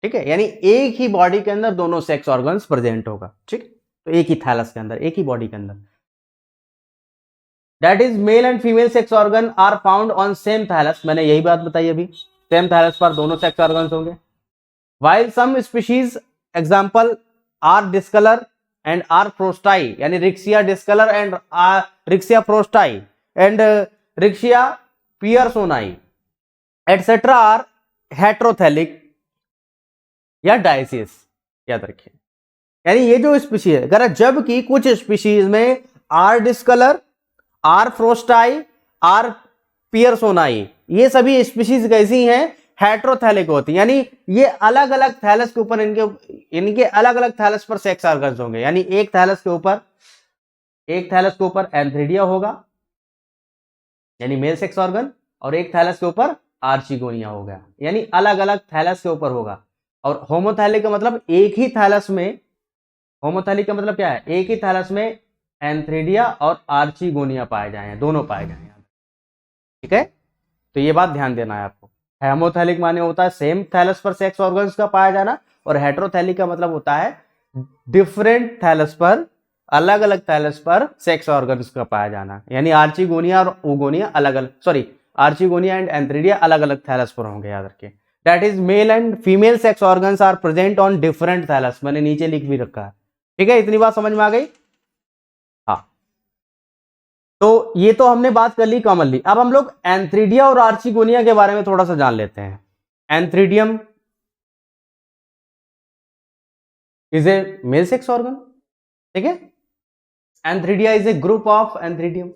ठीक है, यानी एक ही बॉडी के अंदर दोनों सेक्स ऑर्गन्स प्रेजेंट होगा। ठीक, तो एक ही थैलस के अंदर, एक ही बॉडी के अंदर। That is male and female sex organ are found on same thallus, मैंने यही बात बताई अभी, सेम थैलस पर दोनों सेक्स ऑर्गन्स होंगे। While some species example R discolor and R frostii, यानी Riccia discolor and Riccia frostii and Riccia pearsonii etcetera are heterothallic या डायसिस, याद रखिए। यानी ये जो स्पीशीज है, अगर जबकि कुछ स्पीशीज में आर डिस्कलर, आर फ्रोस्टाई, आर पियर्सोनाई, ये सभी स्पीशीज कैसी हैं? हेट्रोथैलिक होती, यानी ये अलग अलग थैलस के ऊपर इनके अलग अलग थैलस पर सेक्स ऑर्गन्स होंगे। यानी एक थैलस के ऊपर एंथ्रिडिया होगा, यानी मेल सेक्स ऑर्गन, और एक थैलस के ऊपर आर्चिगोनिया होगा, यानी अलग अलग थैलस के ऊपर होगा। और होमोथैलिक का मतलब एक ही थैलस में, होमोथैलिक का मतलब क्या है? एक ही थैलस में एंथ्रिडिया और आर्चिगोनिया पाए जाए, दोनों पाए जाए। ठीक है, तो ये बात ध्यान देना है आपको। हेमोथैलिक माने होता है सेम थैलस पर सेक्स ऑर्गन्स का पाया जाना, और हेट्रोथैलिक का मतलब होता है डिफरेंट थैलस पर, अलग अलग थैलस पर सेक्स ऑर्गन्स का पाया जाना। यानी आर्चिगोनिया और ओगोनिया अलग अलग, सॉरी, आर्चिगोनिया एंड एंथ्रिडिया अलग अलग थैलस पर होंगे, याद रखिए। That is male and female sex organs are present on different thallus, मैंने नीचे लिख भी रखा है। ठीक है, इतनी बात समझ में आ गई? हाँ, तो ये तो हमने बात कर ली कॉमनली। अब हम लोग एंथ्रिडिया और आर्चिगोनिया के बारे में थोड़ा सा जान लेते हैं। Antheridium is a male sex organ, ठीक है। Antheridia is a group of antheridium.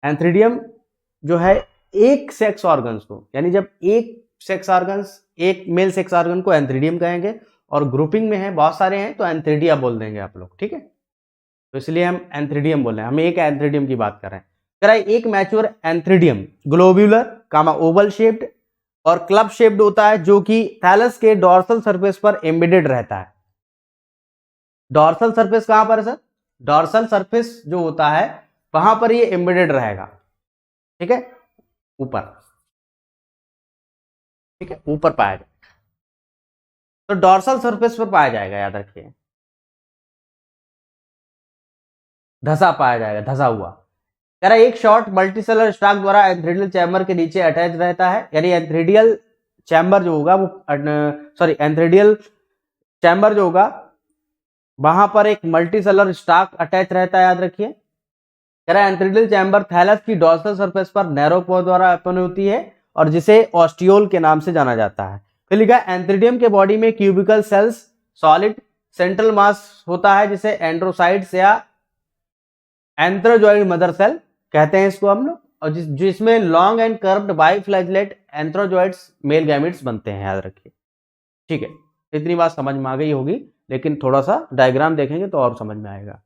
Antheridium जो है एक सेक्स ऑर्गन्स को, यानी जब एक सेक्स ऑर्गन्स, एक मेल सेक्स ऑर्गन को एंथ्रिडियम कहेंगे, और ग्रुपिंग में है, बहुत सारे हैं, तो एंथ्रिडिया बोल देंगे आप लोग। ठीक है, तो इसलिए हम एंथ्रिडियम बोल रहे हैं, हम एक एंथ्रिडियम की बात कर रहे हैं। कह रहा है एक मैच्योर एंथ्रिडियम ग्लोब्यूलर कामा ओवल शेप्ड और क्लब शेप्ड होता है, जो कि थैलस के डॉर्सल सरफेस पर एम्बेडेड रहता है। डॉर्सल सरफेस कहां पर है सर? डॉर्सल सरफेस जो होता है वहां पर ये एम्बेडेड रहेगा। ठीक है, ऊपर, ठीक है, ऊपर पाया जाएगा, तो डॉर्सल सरफेस पर पाया जाएगा, याद रखिए। धसा पाया जाएगा, धसा हुआ। कह रहा है एक शॉर्ट मल्टीसेलर स्टाक द्वारा एंथ्रेडियल चैम्बर के नीचे अटैच रहता है, यानी एंथ्रेडियल चैम्बर जो होगा वो एंथ्रेडियल चैम्बर जो होगा वहां पर एक मल्टीसेलर स्टाक अटैच रहता है, याद रखिए। कह रहा है एंथ्रेडियल चैम्बर थैलस की डॉर्सल सरफेस पर नैरो पोर द्वारा ओपन होती है और जिसे ऑस्टियोल के नाम से जाना जाता है। फिर लिखा है एंथ्रीडियम के बॉडी में क्यूबिकल सेल्स, सॉलिड सेंट्रल मास होता है जिसे एंड्रोसाइट्स या एंथ्रोजॉइड मदर सेल कहते हैं इसको हम लोग, और जिसमें long and curved biflagellate antherozoids male gametes बनते हैं, याद रखिए। ठीक है, इतनी बात समझ में आ गई होगी, लेकिन थोड़ा सा डायग्राम देखेंगे तो और समझ में आएगा।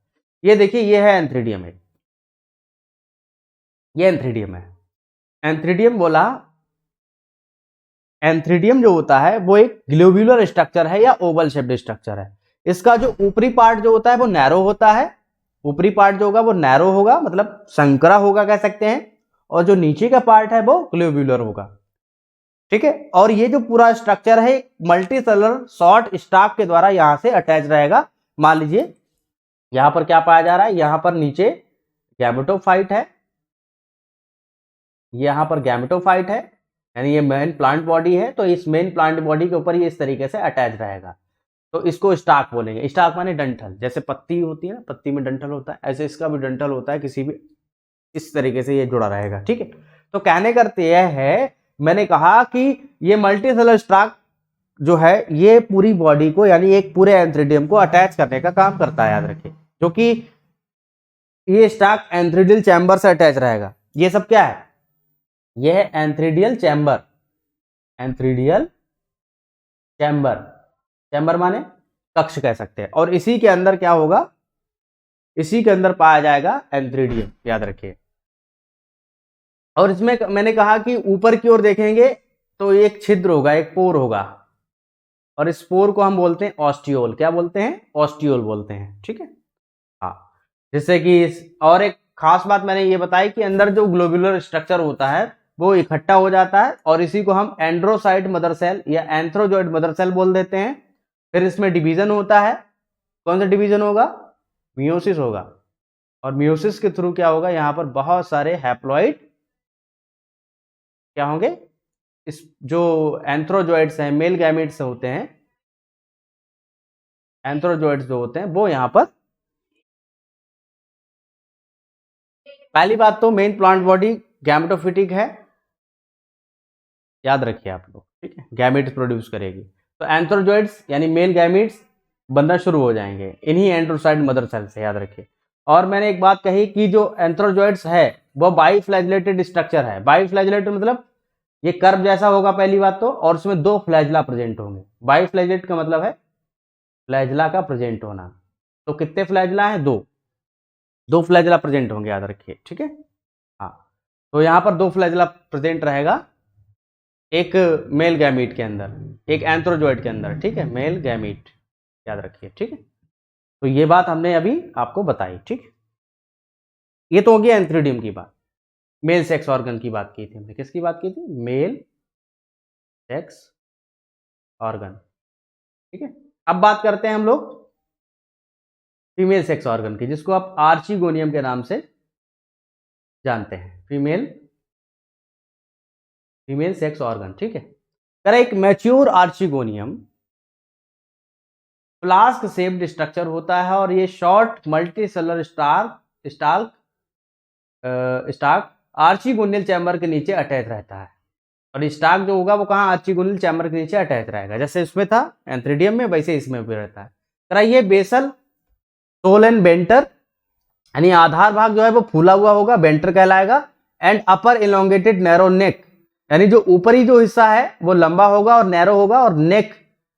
ये देखिए, ये है एंथ्रीडियम, ये एंथ्रीडियम है। एंथ्रीडियम बोला, एंथ्रीडियम जो होता है वो एक ग्लोब्यूलर स्ट्रक्चर है या ओवल शेप्ड स्ट्रक्चर है। इसका जो ऊपरी पार्ट जो होता है वो नैरो होता है, ऊपरी पार्ट जो होगा वो नैरो होगा, मतलब संकरा होगा कह सकते हैं, और जो नीचे का पार्ट है वो ग्लोब्यूलर होगा। ठीक है, और ये जो पूरा स्ट्रक्चर है मल्टीसेलर शॉर्ट स्टाक के द्वारा यहां से अटैच रहेगा। मान लीजिए यहां पर क्या पाया जा रहा है, यहां पर नीचे गैमेटोफाइट है, यहां पर गैमेटोफाइट है, यानी ये मेन प्लांट बॉडी है, तो इस मेन प्लांट बॉडी के ऊपर ये इस तरीके से अटैच रहेगा, तो इसको स्टाक बोलेंगे। स्टाक माने डंठल, जैसे पत्ती होती है ना, पत्ती में डंठल होता है, ऐसे इसका भी डंठल होता है, किसी भी इस तरीके से ये जुड़ा रहेगा। ठीक है, तो कहने करते यह है, मैंने कहा कि ये मल्टीसेलर स्टाक जो है ये पूरी बॉडी को, यानी एक पूरे एंथ्रीडियम को अटैच करने का काम करता है, याद रखिए, क्योंकि ये स्टाक एंथ्रीडियल चैम्बर से अटैच रहेगा। ये सब क्या है, यह है antheridial chamber, antheridial chamber, chamber माने कक्ष कह सकते हैं, और इसी के अंदर क्या होगा, इसी के अंदर पाया जाएगा एंथ्रीडियम, याद रखिए। और इसमें मैंने कहा कि ऊपर की ओर देखेंगे तो एक छिद्र होगा, एक पोर होगा, और इस पोर को हम बोलते हैं ऑस्टियोल। क्या बोलते हैं, ऑस्टियोल बोलते हैं। ठीक है, हाँ, जिससे कि और एक खास बात मैंने ये बताई कि अंदर जो ग्लोब्यूलर स्ट्रक्चर होता है वो इकट्ठा हो जाता है, और इसी को हम एंड्रोसाइट मदर सेल या एंथ्रोजॉइड मदर सेल बोल देते हैं। फिर इसमें डिवीजन होता है, कौन सा डिवीजन होगा, मियोसिस होगा, और मियोसिस के थ्रू क्या होगा, यहाँ पर बहुत सारे हैप्लॉइड क्या होंगे, इस जो एंथ्रोजॉइड्स हैं, मेल गैमेट्स होते हैं, एंथ्रोजॉइड्स जो होते हैं वो यहाँ पर, पहली बात तो मेन प्लांट बॉडी गैमेटोफिटिक है, याद रखिए आप लोग। ठीक है, गैमेट्स प्रोड्यूस करेगी, तो एंथ्रोजॉइड्स यानी मेल गैमेट्स बनना शुरू हो जाएंगे इन्हीं एंड्रोसाइड मदर सेल से, याद रखिए। और मैंने एक बात कही कि जो एंथ्रोजॉइड्स है वो बाइफ्लैजेलेटेड स्ट्रक्चर है। बाइफ्लैजेलेटेड मतलब ये कर्व जैसा होगा पहली बात तो, और उसमें दो फ्लैजला प्रेजेंट होंगे। बाइफ्लैजेलेट का मतलब है फ्लैजला का प्रेजेंट होना, तो कितने फ्लैजला है, दो फ्लैजला प्रेजेंट होंगे, याद रखिए। ठीक है, हाँ, तो यहाँ पर दो फ्लैजला प्रेजेंट रहेगा, एक मेल गैमीट के अंदर, एक एंथ्रोजॉइड के अंदर। ठीक है, मेल गैमीट, याद रखिए। ठीक है, तो ये बात हमने अभी आपको बताई। ठीक, ये तो हो गया एंथ्रीडियम की बात। मेल सेक्स ऑर्गन की बात की थी हमने, किसकी बात की थी, मेल सेक्स ऑर्गन। ठीक है, अब बात करते हैं हम लोग फीमेल सेक्स ऑर्गन की, जिसको आप आर्चिगोनियम के नाम से जानते हैं, फीमेल सेक्स ऑर्गन। ठीक है, अगर एक mature archegonium flask shaped structure होता है, और ये शॉर्ट मल्टीसेलर स्टाक आर्चिगोनियल चैम्बर के नीचे अटैच रहता है, और स्टाक जो होगा वो कहाँ, आर्चिगोनियल चैम्बर के नीचे अटैच रहेगा, जैसे इसमें था एंथ्रीडियम में, वैसे इसमें भी रहता है। कराइए बेसल सोल एंड बेंटर, यानी आधार भाग जो है वो फूला हुआ होगा, बेंटर कहलाएगा। एंड अपर इलोंगेटेड नैरो नेक, यानी जो ऊपरी जो हिस्सा है वो लंबा होगा और नैरो होगा, और नेक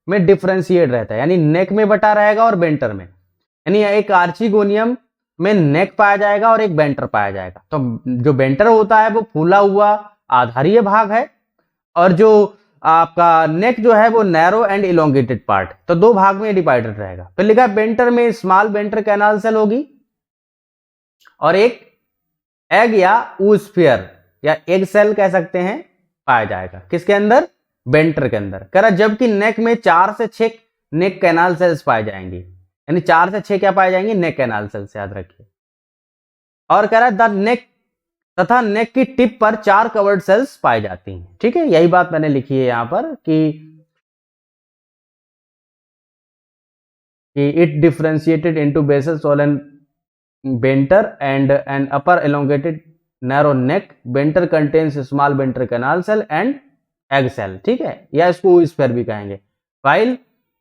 में डिफ्रेंशिएट रहता है, यानी नेक में बटा रहेगा और बेंटर में, यानी एक आर्चिगोनियम में नेक पाया जाएगा और एक बेंटर पाया जाएगा। तो जो बेंटर होता है वो फूला हुआ आधारीय भाग है, और जो आपका नेक जो है वो नैरो एंड इलोंगेटेड पार्ट, तो दो भाग में डिवाइडेड रहेगा। फिर लिखा बेंटर में स्मॉल बेंटर कैनाल सेल होगी, और एक एग या ऊस्फियर या एग सेल कह सकते हैं पाया जाएगा, किसके अंदर, बेंटर के अंदर। कह रहा जबकि नेक में 4 से 6 नेक कैनाल सेल्स पाए जाएंगे, यानी 4 से 6 क्या पाए जाएंगे, नेक कैनाल सेल्स, याद रखिए। और कह रहा है द नेक तथा नेक की टिप पर 4 कवर्ड सेल्स पाई जाती हैं। ठीक है, यही बात मैंने लिखी है यहां पर कि it differentiated into basal soil and venter and an upper elongated narrow neck. Venter contains small venter canal cell and egg cell. ठीक है, या इसको स्फेयर भी कहेंगे। While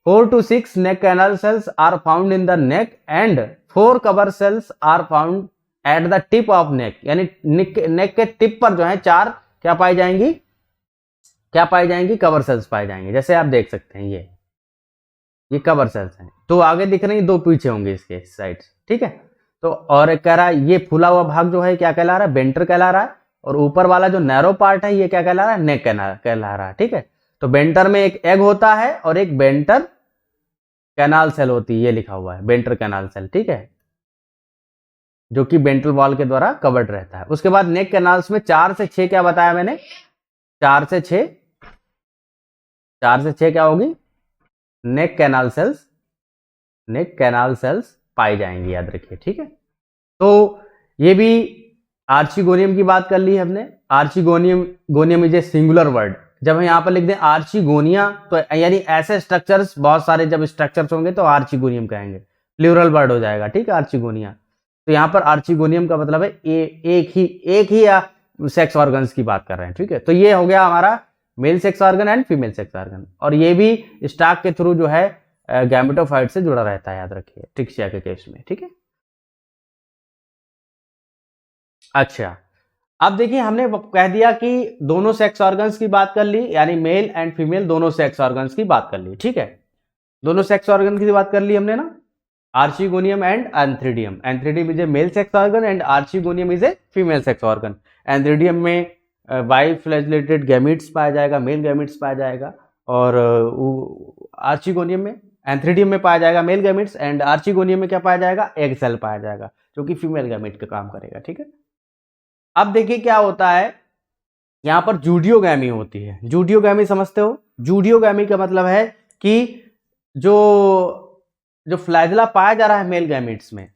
4 to 6 neck canal cells are found in the neck and 4 cover cells are found at the tip of neck. यानी नेक के tip पर जो है 4 क्या पाई जाएंगी, कवर सेल्स पाई जाएंगी। जैसे आप देख सकते हैं ये कवर सेल्स हैं, तो आगे दिख रही 2 पीछे होंगे इसके साइड। ठीक है, तो और कह रहा है ये फूला हुआ भाग जो है क्या कहला रहा है, वेंटर कहला रहा है, और ऊपर वाला जो नैरो पार्ट है ये क्या कहला रहा है, नेक कहला रहा है। ठीक है, तो वेंटर में एक एग होता है और एक वेंटर कैनाल सेल होती है, ये लिखा हुआ है वेंटर कैनाल सेल। ठीक है, जो कि वेंट्रल वॉल के द्वारा कवर्ड रहता है। उसके बाद नेक कैनाल्स में 4 से 6 क्या बताया मैंने, 4 से 6 क्या होगी, नेक कैनाल सेल्स पाई जाएंगी, याद रखिए। ठीक है, तो ये भी आर्चिगोनियम की बात कर ली हमने। Archegonium is a singular word. जब हम यहां पर लिख दें आर्चिगोनिया, तो यानी ऐसे स्ट्रक्चर्स, बहुत सारे जब स्ट्रक्चर्स होंगे तो आर्चिगोनियम कहेंगे, प्लूरल वर्ड हो जाएगा। ठीक है, आर्चिगोनिया। तो यहां पर आर्चिगोनियम का मतलब है एक ही सेक्स ऑर्गन्स की बात कर रहे हैं। ठीक है, तो ये हो गया हमारा mail sex organ and female sex organ, और ये भी स्टाक के थ्रू जो है गैमेटोफाइट से जुड़ा रहता है, याद रखिए ट्रिक्सिया के केस में। ठीक है, अच्छा, अब देखिए हमने कह दिया कि दोनों सेक्स ऑर्गन्स की बात कर ली, यानी मेल एंड फीमेल दोनों सेक्स ऑर्गन्स की बात कर ली। ठीक है, दोनों सेक्स ऑर्गन की बात कर ली हमने ना, archegonium and antheridium. Antheridium is a male sex organ and archegonium is a female sex organ. Antheridium में बाई फ्लैजिलेटेड गैमीट्स पाया जाएगा, मेल गैमीट्स पाया जाएगा, और आर्चिगोनियम में, एंथ्रीडियम में पाया जाएगा मेल गैमीट्स, एंड आर्चिगोनियम में क्या पाया जाएगा, एग सेल पाया जाएगा, जो कि फीमेल गैमीट का काम करेगा। ठीक है, अब देखिए क्या होता है, यहां पर जूडियोगैमी होती है। जूडियोगैमी समझते हो, जूडियोगैमी का मतलब है कि जो फ्लैजिला पाया जा रहा है मेल गैमीट्स में,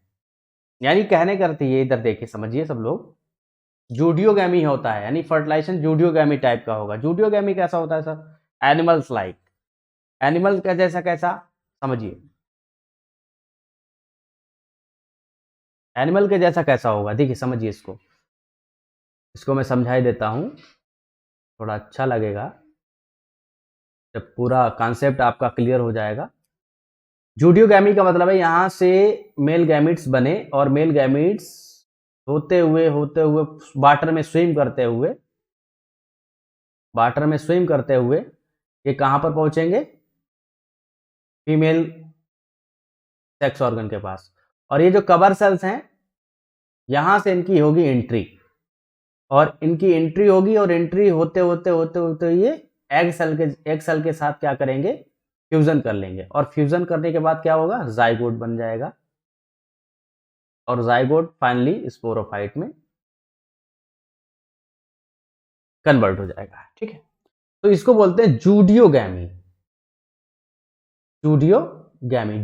यानी कहने करती है, इधर देखिए समझिए सब लोग, जूडियोगैमी होता है, यानी फर्टिलाइजेशन जूडियोगैमी टाइप का होगा। जूडियोगैमी कैसा होता है सर, एनिमल्स लाइक, एनिमल का जैसा कैसा, समझिए एनिमल के जैसा कैसा होगा, देखिए समझिए इसको मैं समझाई देता हूं, थोड़ा अच्छा लगेगा जब पूरा कॉन्सेप्ट आपका क्लियर हो जाएगा। जूडियोगैमी का मतलब है यहां से मेल गैमिट्स बने, और मेल गैमिट्स होते हुए वाटर में स्विम करते हुए ये कहां पर पहुंचेंगे, फीमेल सेक्स ऑर्गन के पास। और ये जो कवर सेल्स हैं, यहां से इनकी होगी एंट्री, और इनकी एंट्री होगी, और एंट्री होते ये एग सेल के साथ क्या करेंगे, फ्यूजन कर लेंगे, और फ्यूजन करने के बाद क्या होगा, जाइगोट बन जाएगा, और जाइगोट फाइनली स्पोरोफाइट में कन्वर्ट हो जाएगा। ठीक है, तो इसको बोलते हैं जूडियोगैमी।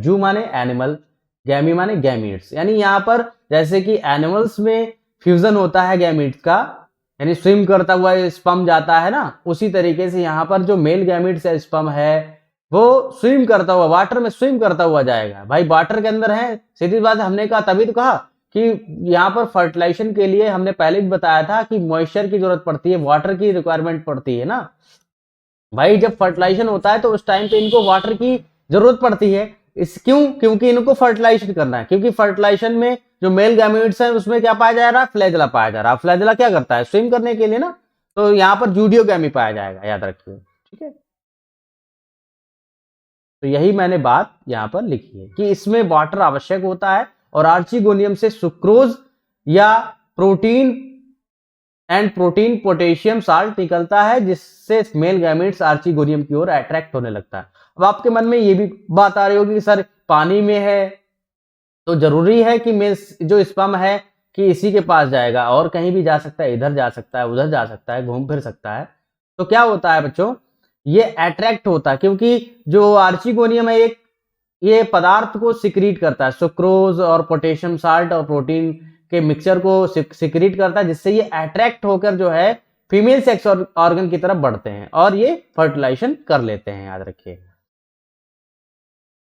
जू माने एनिमल, गैमी माने गैमीट्स, यानी यहां पर जैसे कि एनिमल्स में फ्यूजन होता है गैमीट्स का, यानी स्विम करता हुआ स्पर्म जाता है ना, उसी तरीके से यहां पर जो मेल गैमीट्स है, स्पर्म है, वो स्विम करता हुआ, वाटर में स्विम करता हुआ जाएगा। भाई वाटर के अंदर है, सीधी बात हमने कहा, तभी तो कहा कि यहाँ पर फर्टिलाइजेशन के लिए हमने पहले भी बताया था कि मॉइस्चर की जरूरत पड़ती है, वाटर की रिक्वायरमेंट पड़ती है ना भाई। जब फर्टिलाइजेशन होता है तो उस टाइम पे इनको वाटर की जरूरत पड़ती है। क्योंकि इनको फर्टिलाइजेशन करना है, क्योंकि फर्टिलाइजेशन में जो मेल गैमेट्स हैं उसमें क्या पाया जा रहा है, फ्लैजिला पाया जा रहा है। फ्लैजिला क्या करता है, स्विम करने के लिए ना, तो यहाँ पर जूडियोगैमी पाया जाएगा, याद रखिए। ठीक है, तो यही मैंने बात यहाँ पर लिखी है कि इसमें वाटर आवश्यक होता है, और आर्चिगोनियम से सुक्रोज या प्रोटीन पोटेशियम साल्ट निकलता है, जिससे मेल गैमेट्स आर्चिगोनियम की ओर अट्रैक्ट होने लगता है। अब आपके मन में ये भी बात आ रही होगी कि सर पानी में है तो जरूरी है कि जो स्पर्म है कि इसी के पास जाएगा, और कहीं भी जा सकता है, इधर जा सकता है, उधर जा सकता है, घूम फिर सकता है। तो क्या होता है बच्चों, ये अट्रैक्ट होता है, क्योंकि जो आर्चिगोनियम है ये पदार्थ को सिक्रीट करता है, सुक्रोज और पोटेशियम साल्ट और प्रोटीन के मिक्सचर को सिक्रीट करता है, जिससे ये अट्रैक्ट होकर जो है फीमेल सेक्स ऑर्गन की तरफ बढ़ते हैं और ये फर्टिलाइजेशन कर लेते हैं, याद रखिए।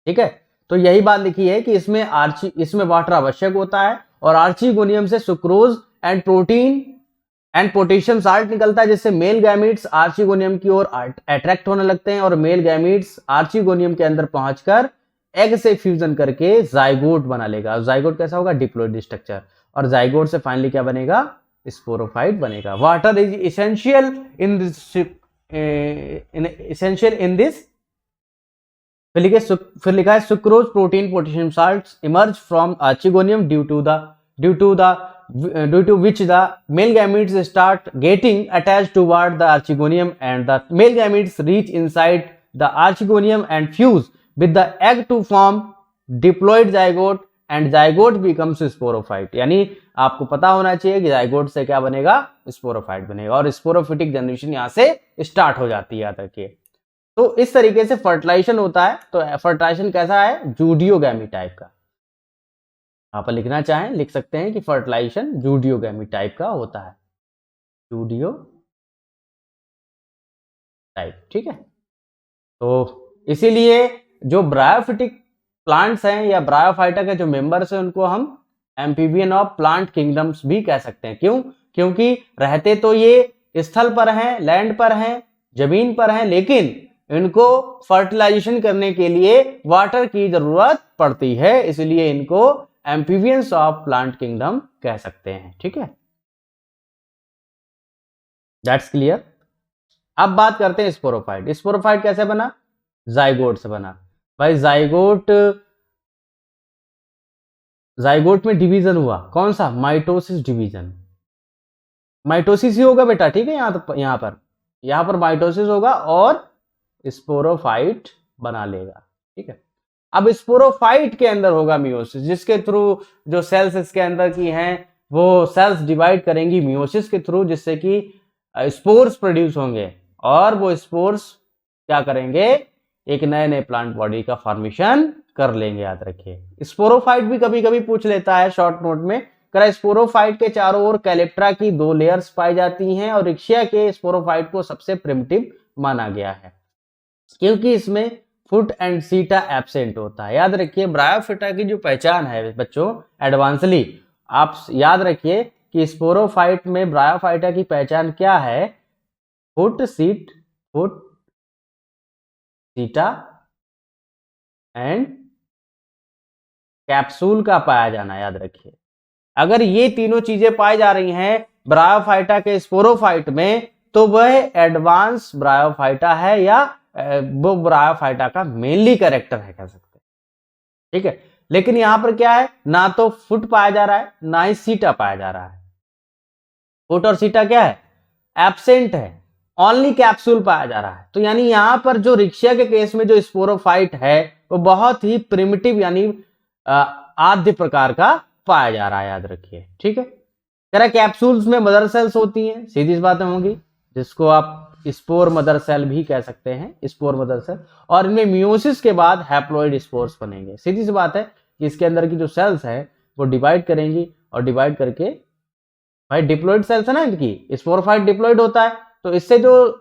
ठीक है, तो यही बात लिखी है कि इसमें वाटर आवश्यक होता है और आर्चिगोनियम से sucrose and protein and potassium salt निकलता है, जिससे मेल गैमीट्स आर्चिगोनियम की ओर अट्रैक्ट होने लगते हैं और मेल गैमीट्स आर्चिगोनियम के अंदर पहुंचकर एग से फ्यूजन करके जाइगोट बना लेगा। जाइगोट कैसा होगा? Diploid structure. और जाइगोट से फाइनली क्या बनेगा? स्पोरोफाइट बनेगा। Water is essential in this फिर लिखा है sucrose protein potassium salts emerge from archegonium due to which the male gametes start getting attached toward the archegonium and the male gametes reach inside the archegonium and fuse with the egg to form diploid zygote and zygote becomes sporophyte। यानी आपको पता होना चाहिए कि zygote से क्या बनेगा? Sporophyte बनेगा और स्पोरोफिटिक जनरेशन यहां से स्टार्ट हो जाती है, याद रखिए। तो इस तरीके से फर्टिलाइजेशन होता है। तो फर्टिलाइजेशन कैसा है? जूडियोगैमी टाइप का। आप लिखना चाहें लिख सकते हैं कि फर्टिलाइजेशन जूडियोगैमी टाइप का होता है, जूडियो टाइप। ठीक है, तो इसीलिए जो ब्रायोफिटिक प्लांट्स हैं या ब्रायोफाइटा के जो मेंबर्स हैं उनको हम एम्फीबियन ऑफ प्लांट किंगडम्स भी कह सकते हैं। क्यों? क्योंकि रहते तो ये स्थल पर हैं, लैंड पर हैं, जमीन पर हैं, लेकिन इनको फर्टिलाइजेशन करने के लिए वाटर की जरूरत पड़ती है, इसलिए इनको एम्फीबियंस ऑफ प्लांट किंगडम कह सकते हैं। ठीक है, दैट्स क्लियर। अब बात करते हैं स्पोरोफाइट। स्पोरोफाइट कैसे बना? जाइगोट से बना। भाई जाइगोट में डिवीजन हुआ, कौन सा? Mitosis division. माइटोसिस ही होगा बेटा, ठीक है। यहां पर माइटोसिस होगा और स्पोरोफाइट बना लेगा। ठीक है, अब स्पोरोफाइट के अंदर होगा मियोसिस, जिसके थ्रू जो सेल्स इसके अंदर की हैं वो सेल्स डिवाइड करेंगी मियोसिस के थ्रू, जिससे कि स्पोर्स प्रोड्यूस होंगे और वो स्पोर्स क्या करेंगे? एक नए नए प्लांट बॉडी का फॉर्मेशन कर लेंगे, याद रखिए। स्पोरोफाइट भी कभी कभी पूछ लेता है शॉर्ट नोट में, करा स्पोरोफाइट के चारों ओर कैलेप्ट्रा की 2 लेयर्स पाई जाती हैं और रिक्शिया के स्पोरोफाइट को सबसे प्रिमिटिव माना गया है क्योंकि इसमें फुट एंड सीटा एब्सेंट होता है। याद रखिए, ब्रायोफिटा की जो पहचान है बच्चों एडवांसली, आप याद रखिए कि स्पोरोफाइट में ब्रायोफाइटा की पहचान क्या है? फुट सीटा एंड कैप्सूल का पाया जाना, याद रखिए। अगर ये तीनों चीजें पाई जा रही हैं ब्रायोफाइटा के स्पोरोफाइट में, तो वह एडवांस ब्रायोफाइटा है या वो ब्रायोफाइटा का मेनली कैरेक्टर है, कह सकते हैं। ठीक है, लेकिन यहां पर क्या है? ना तो फुट पाया जा रहा है, ना ही सीटा पाया जा रहा है। फुट और सीटा क्या है? एब्सेंट है, ओनली कैप्सूल पाया जा रहा है। तो यानी यहां पर जो रिक्शिया के केस में जो स्पोरोफाइट है वो बहुत ही प्रिमिटिव यानी आद्य प्रकार का पाया जा रहा है, याद रखिए। ठीक है, कह कैप्सूल्स में मदर सेल्स होती हैं, सीधी बातें होंगी, जिसको आप स्पोर मदर सेल भी कह सकते हैं, स्पोर मदर सेल। और इनमें मियोसिस के बाद हैप्लॉइड स्पोर्स बनेंगे। सीधी सी बात है कि इसके अंदर की जो सेल्स है वो डिवाइड करेंगी और डिवाइड करके, भाई डिप्लॉइड सेल्स है ना इनकी, स्पोरोफाइट डिप्लॉइड होता है, तो इससे जो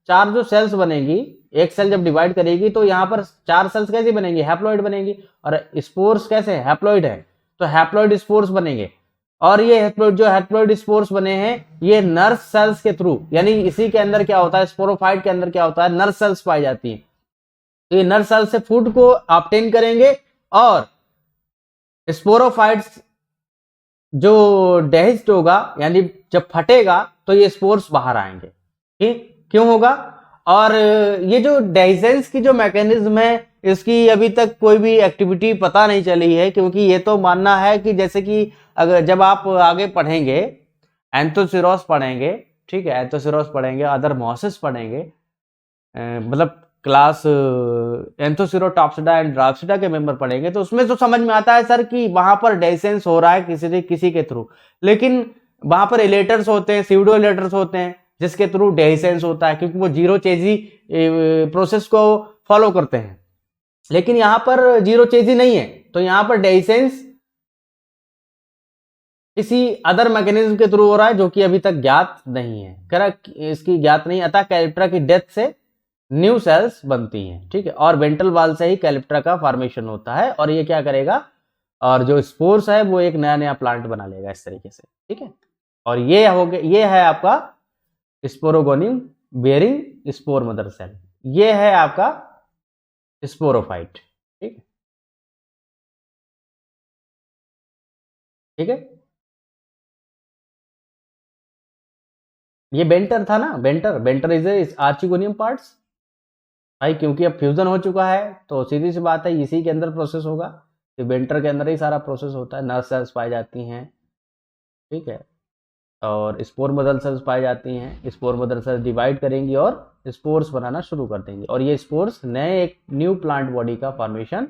4 जो सेल्स बनेगी, एक सेल जब डिवाइड करेगी तो यहाँ पर 4 सेल्स कैसे बनेंगी? हैप्लॉइड बनेंगी। और स्पोर्स कैसे? हैप्लॉइड है, तो हैप्लॉइड स्पोर्स बनेंगे। और ये हैप्लॉइड स्पोर्स बने हैं ये नर्व सेल्स के थ्रू, यानी इसी के अंदर क्या होता है? स्पोरोफाइट के अंदर क्या होता है? नर्व सेल्स पाई जाती हैं। तो ये नर्व सेल्स से फूड को ऑब्टेन करेंगे और स्पोरोफाइट्स जो डेहिस्ड होगा यानी जब फटेगा तो ये स्पोर्स बाहर आएंगे। ठीक, क्यों होगा? और ये जो डेहिसेंस की जो मैकेनिज्म है इसकी अभी तक कोई भी एक्टिविटी पता नहीं चली है, क्योंकि ये तो मानना है कि जैसे कि अगर जब आप आगे पढ़ेंगे एंथोसिरोस पढ़ेंगे, ठीक है, एंथोसिरोस पढ़ेंगे, अदर मॉसेस पढ़ेंगे, मतलब क्लास एंथोसिरोटॉप्सिडा एंड ड्राप्सिडा के मेंबर पढ़ेंगे, तो उसमें तो समझ में आता है सर कि वहां पर डेहिसेंस हो रहा है किसी के थ्रू, लेकिन वहां पर इलेटर्स होते हैं, सीडो इलेटर्स होते हैं जिसके थ्रू डेहिसेंस होता है, क्योंकि वो जीरो चेजी प्रोसेस को फॉलो करते हैं। लेकिन यहां पर जीरो चेजी नहीं है, तो यहां पर डेहिसेंस किसी अदर मैकेनिज्म के थ्रू हो रहा है जो कि अभी तक ज्ञात नहीं है, करेक्ट, इसकी ज्ञात नहीं, अतः कैलिप्ट्रा की डेथ से न्यू सेल्स बनती हैं, ठीक है, और वेंट्रल वाल से ही कैलिप्ट्रा का फॉर्मेशन होता है, और ये क्या करेगा, और जो स्पोर्स है वो एक नया नया प्लांट बना लेगा इस तरीके से, ठीक है। और ये हो गया, ये है आपका sporogonium bearing spore mother cell, ये है आपका स्पोरोफाइट, ठीक है, ठीक है। ये बेंटर था ना, बेंटर इज आर्चिगोनियम पार्ट्स भाई, क्योंकि अब फ्यूजन हो चुका है तो सीधी सी बात है इसी के अंदर प्रोसेस होगा, तो बेंटर के अंदर ही सारा प्रोसेस होता है, नर्व सेल्स पाई जाती हैं, ठीक है, और स्पोर मदर सेल्स पाई जाती हैं, स्पोर मदर सेल्स डिवाइड करेंगी और स्पोर्स बनाना शुरू कर देंगे, और ये स्पोर्स नए एक न्यू प्लांट बॉडी का फॉर्मेशन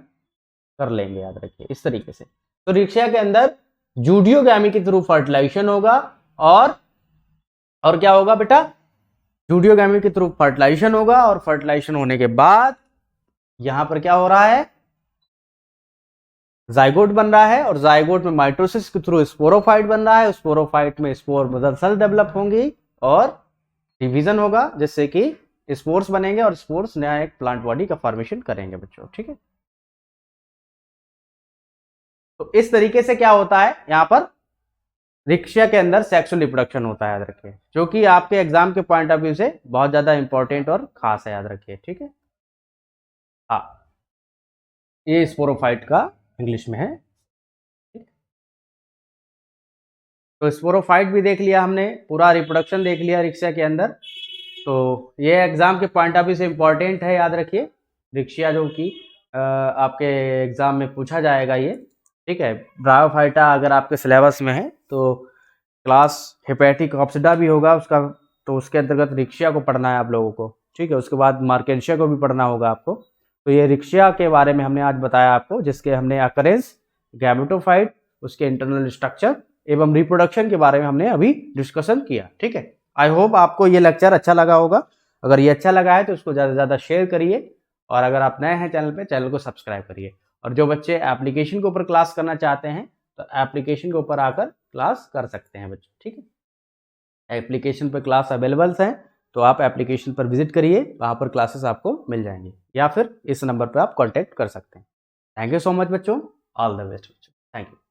कर लेंगे, याद रखिए इस तरीके से। तो रिक्शा के अंदर जूडियोगैमी के थ्रू फर्टिलाइजेशन होगा, और क्या होगा बेटा, जूडियोगैमी के थ्रू फर्टिलाइजेशन होगा, और फर्टिलाइजेशन होने के बाद यहां पर क्या हो रहा है, जाइगोट बन रहा है, और जाइगोट में माइटोसिस के थ्रू स्पोरोफाइट बन रहा है, स्पोरोफाइट में स्पोर मदर सेल डेवलप होंगी और डिवीजन होगा जिससे कि स्पोर्स बनेंगे, और स्पोर्स नया एक प्लांट बॉडी का फॉर्मेशन करेंगे बच्चों, ठीक है। तो इस तरीके से क्या होता है, यहां पर रिक्शा के अंदर सेक्सुअल रिप्रोडक्शन होता है, याद रखिए, जो कि आपके एग्जाम के पॉइंट ऑफ व्यू से बहुत ज्यादा इंपॉर्टेंट और खास है, याद रखिए, ठीक है। हाँ, ये स्पोरोफाइट का इंग्लिश में है, तो स्पोरोफाइट भी देख लिया हमने, पूरा रिप्रोडक्शन देख लिया रिक्शा के अंदर, तो ये एग्जाम के पॉइंट ऑफ व्यू से इंपॉर्टेंट है, याद रखिए, रिक्शा जो कि आपके एग्जाम में पूछा जाएगा ये, ठीक है। ब्रायोफाइटा अगर आपके सिलेबस में है तो क्लास हेपेटिक ऑप्सिडा भी होगा उसका, तो उसके अंतर्गत रिक्शा को पढ़ना है आप लोगों को, ठीक है। उसके बाद मार्केंशिया को भी पढ़ना होगा आपको। तो ये रिक्शा के बारे में हमने आज बताया आपको, जिसके हमने अकरेंस, गैमेटोफाइट, उसके इंटरनल स्ट्रक्चर एवं रिप्रोडक्शन के बारे में हमने अभी डिस्कशन किया, ठीक है। आई होप आपको ये लेक्चर अच्छा लगा होगा। अगर ये अच्छा लगा है तो उसको ज़्यादा से ज़्यादा शेयर करिए, और अगर आप नए हैं चैनल पे, चैनल को सब्सक्राइब करिए। और जो बच्चे एप्लीकेशन के ऊपर क्लास करना चाहते हैं तो एप्लीकेशन के ऊपर आकर क्लास कर सकते हैं बच्चे, ठीक है। एप्लीकेशन पर क्लास अवेलेबल्स हैं, तो आप एप्लीकेशन पर विजिट करिए, वहाँ पर क्लासेस आपको मिल जाएंगी, या फिर इस नंबर पर आप कॉन्टैक्ट कर सकते हैं। थैंक यू सो मच बच्चों, ऑल द बेस्ट बच्चों, थैंक यू।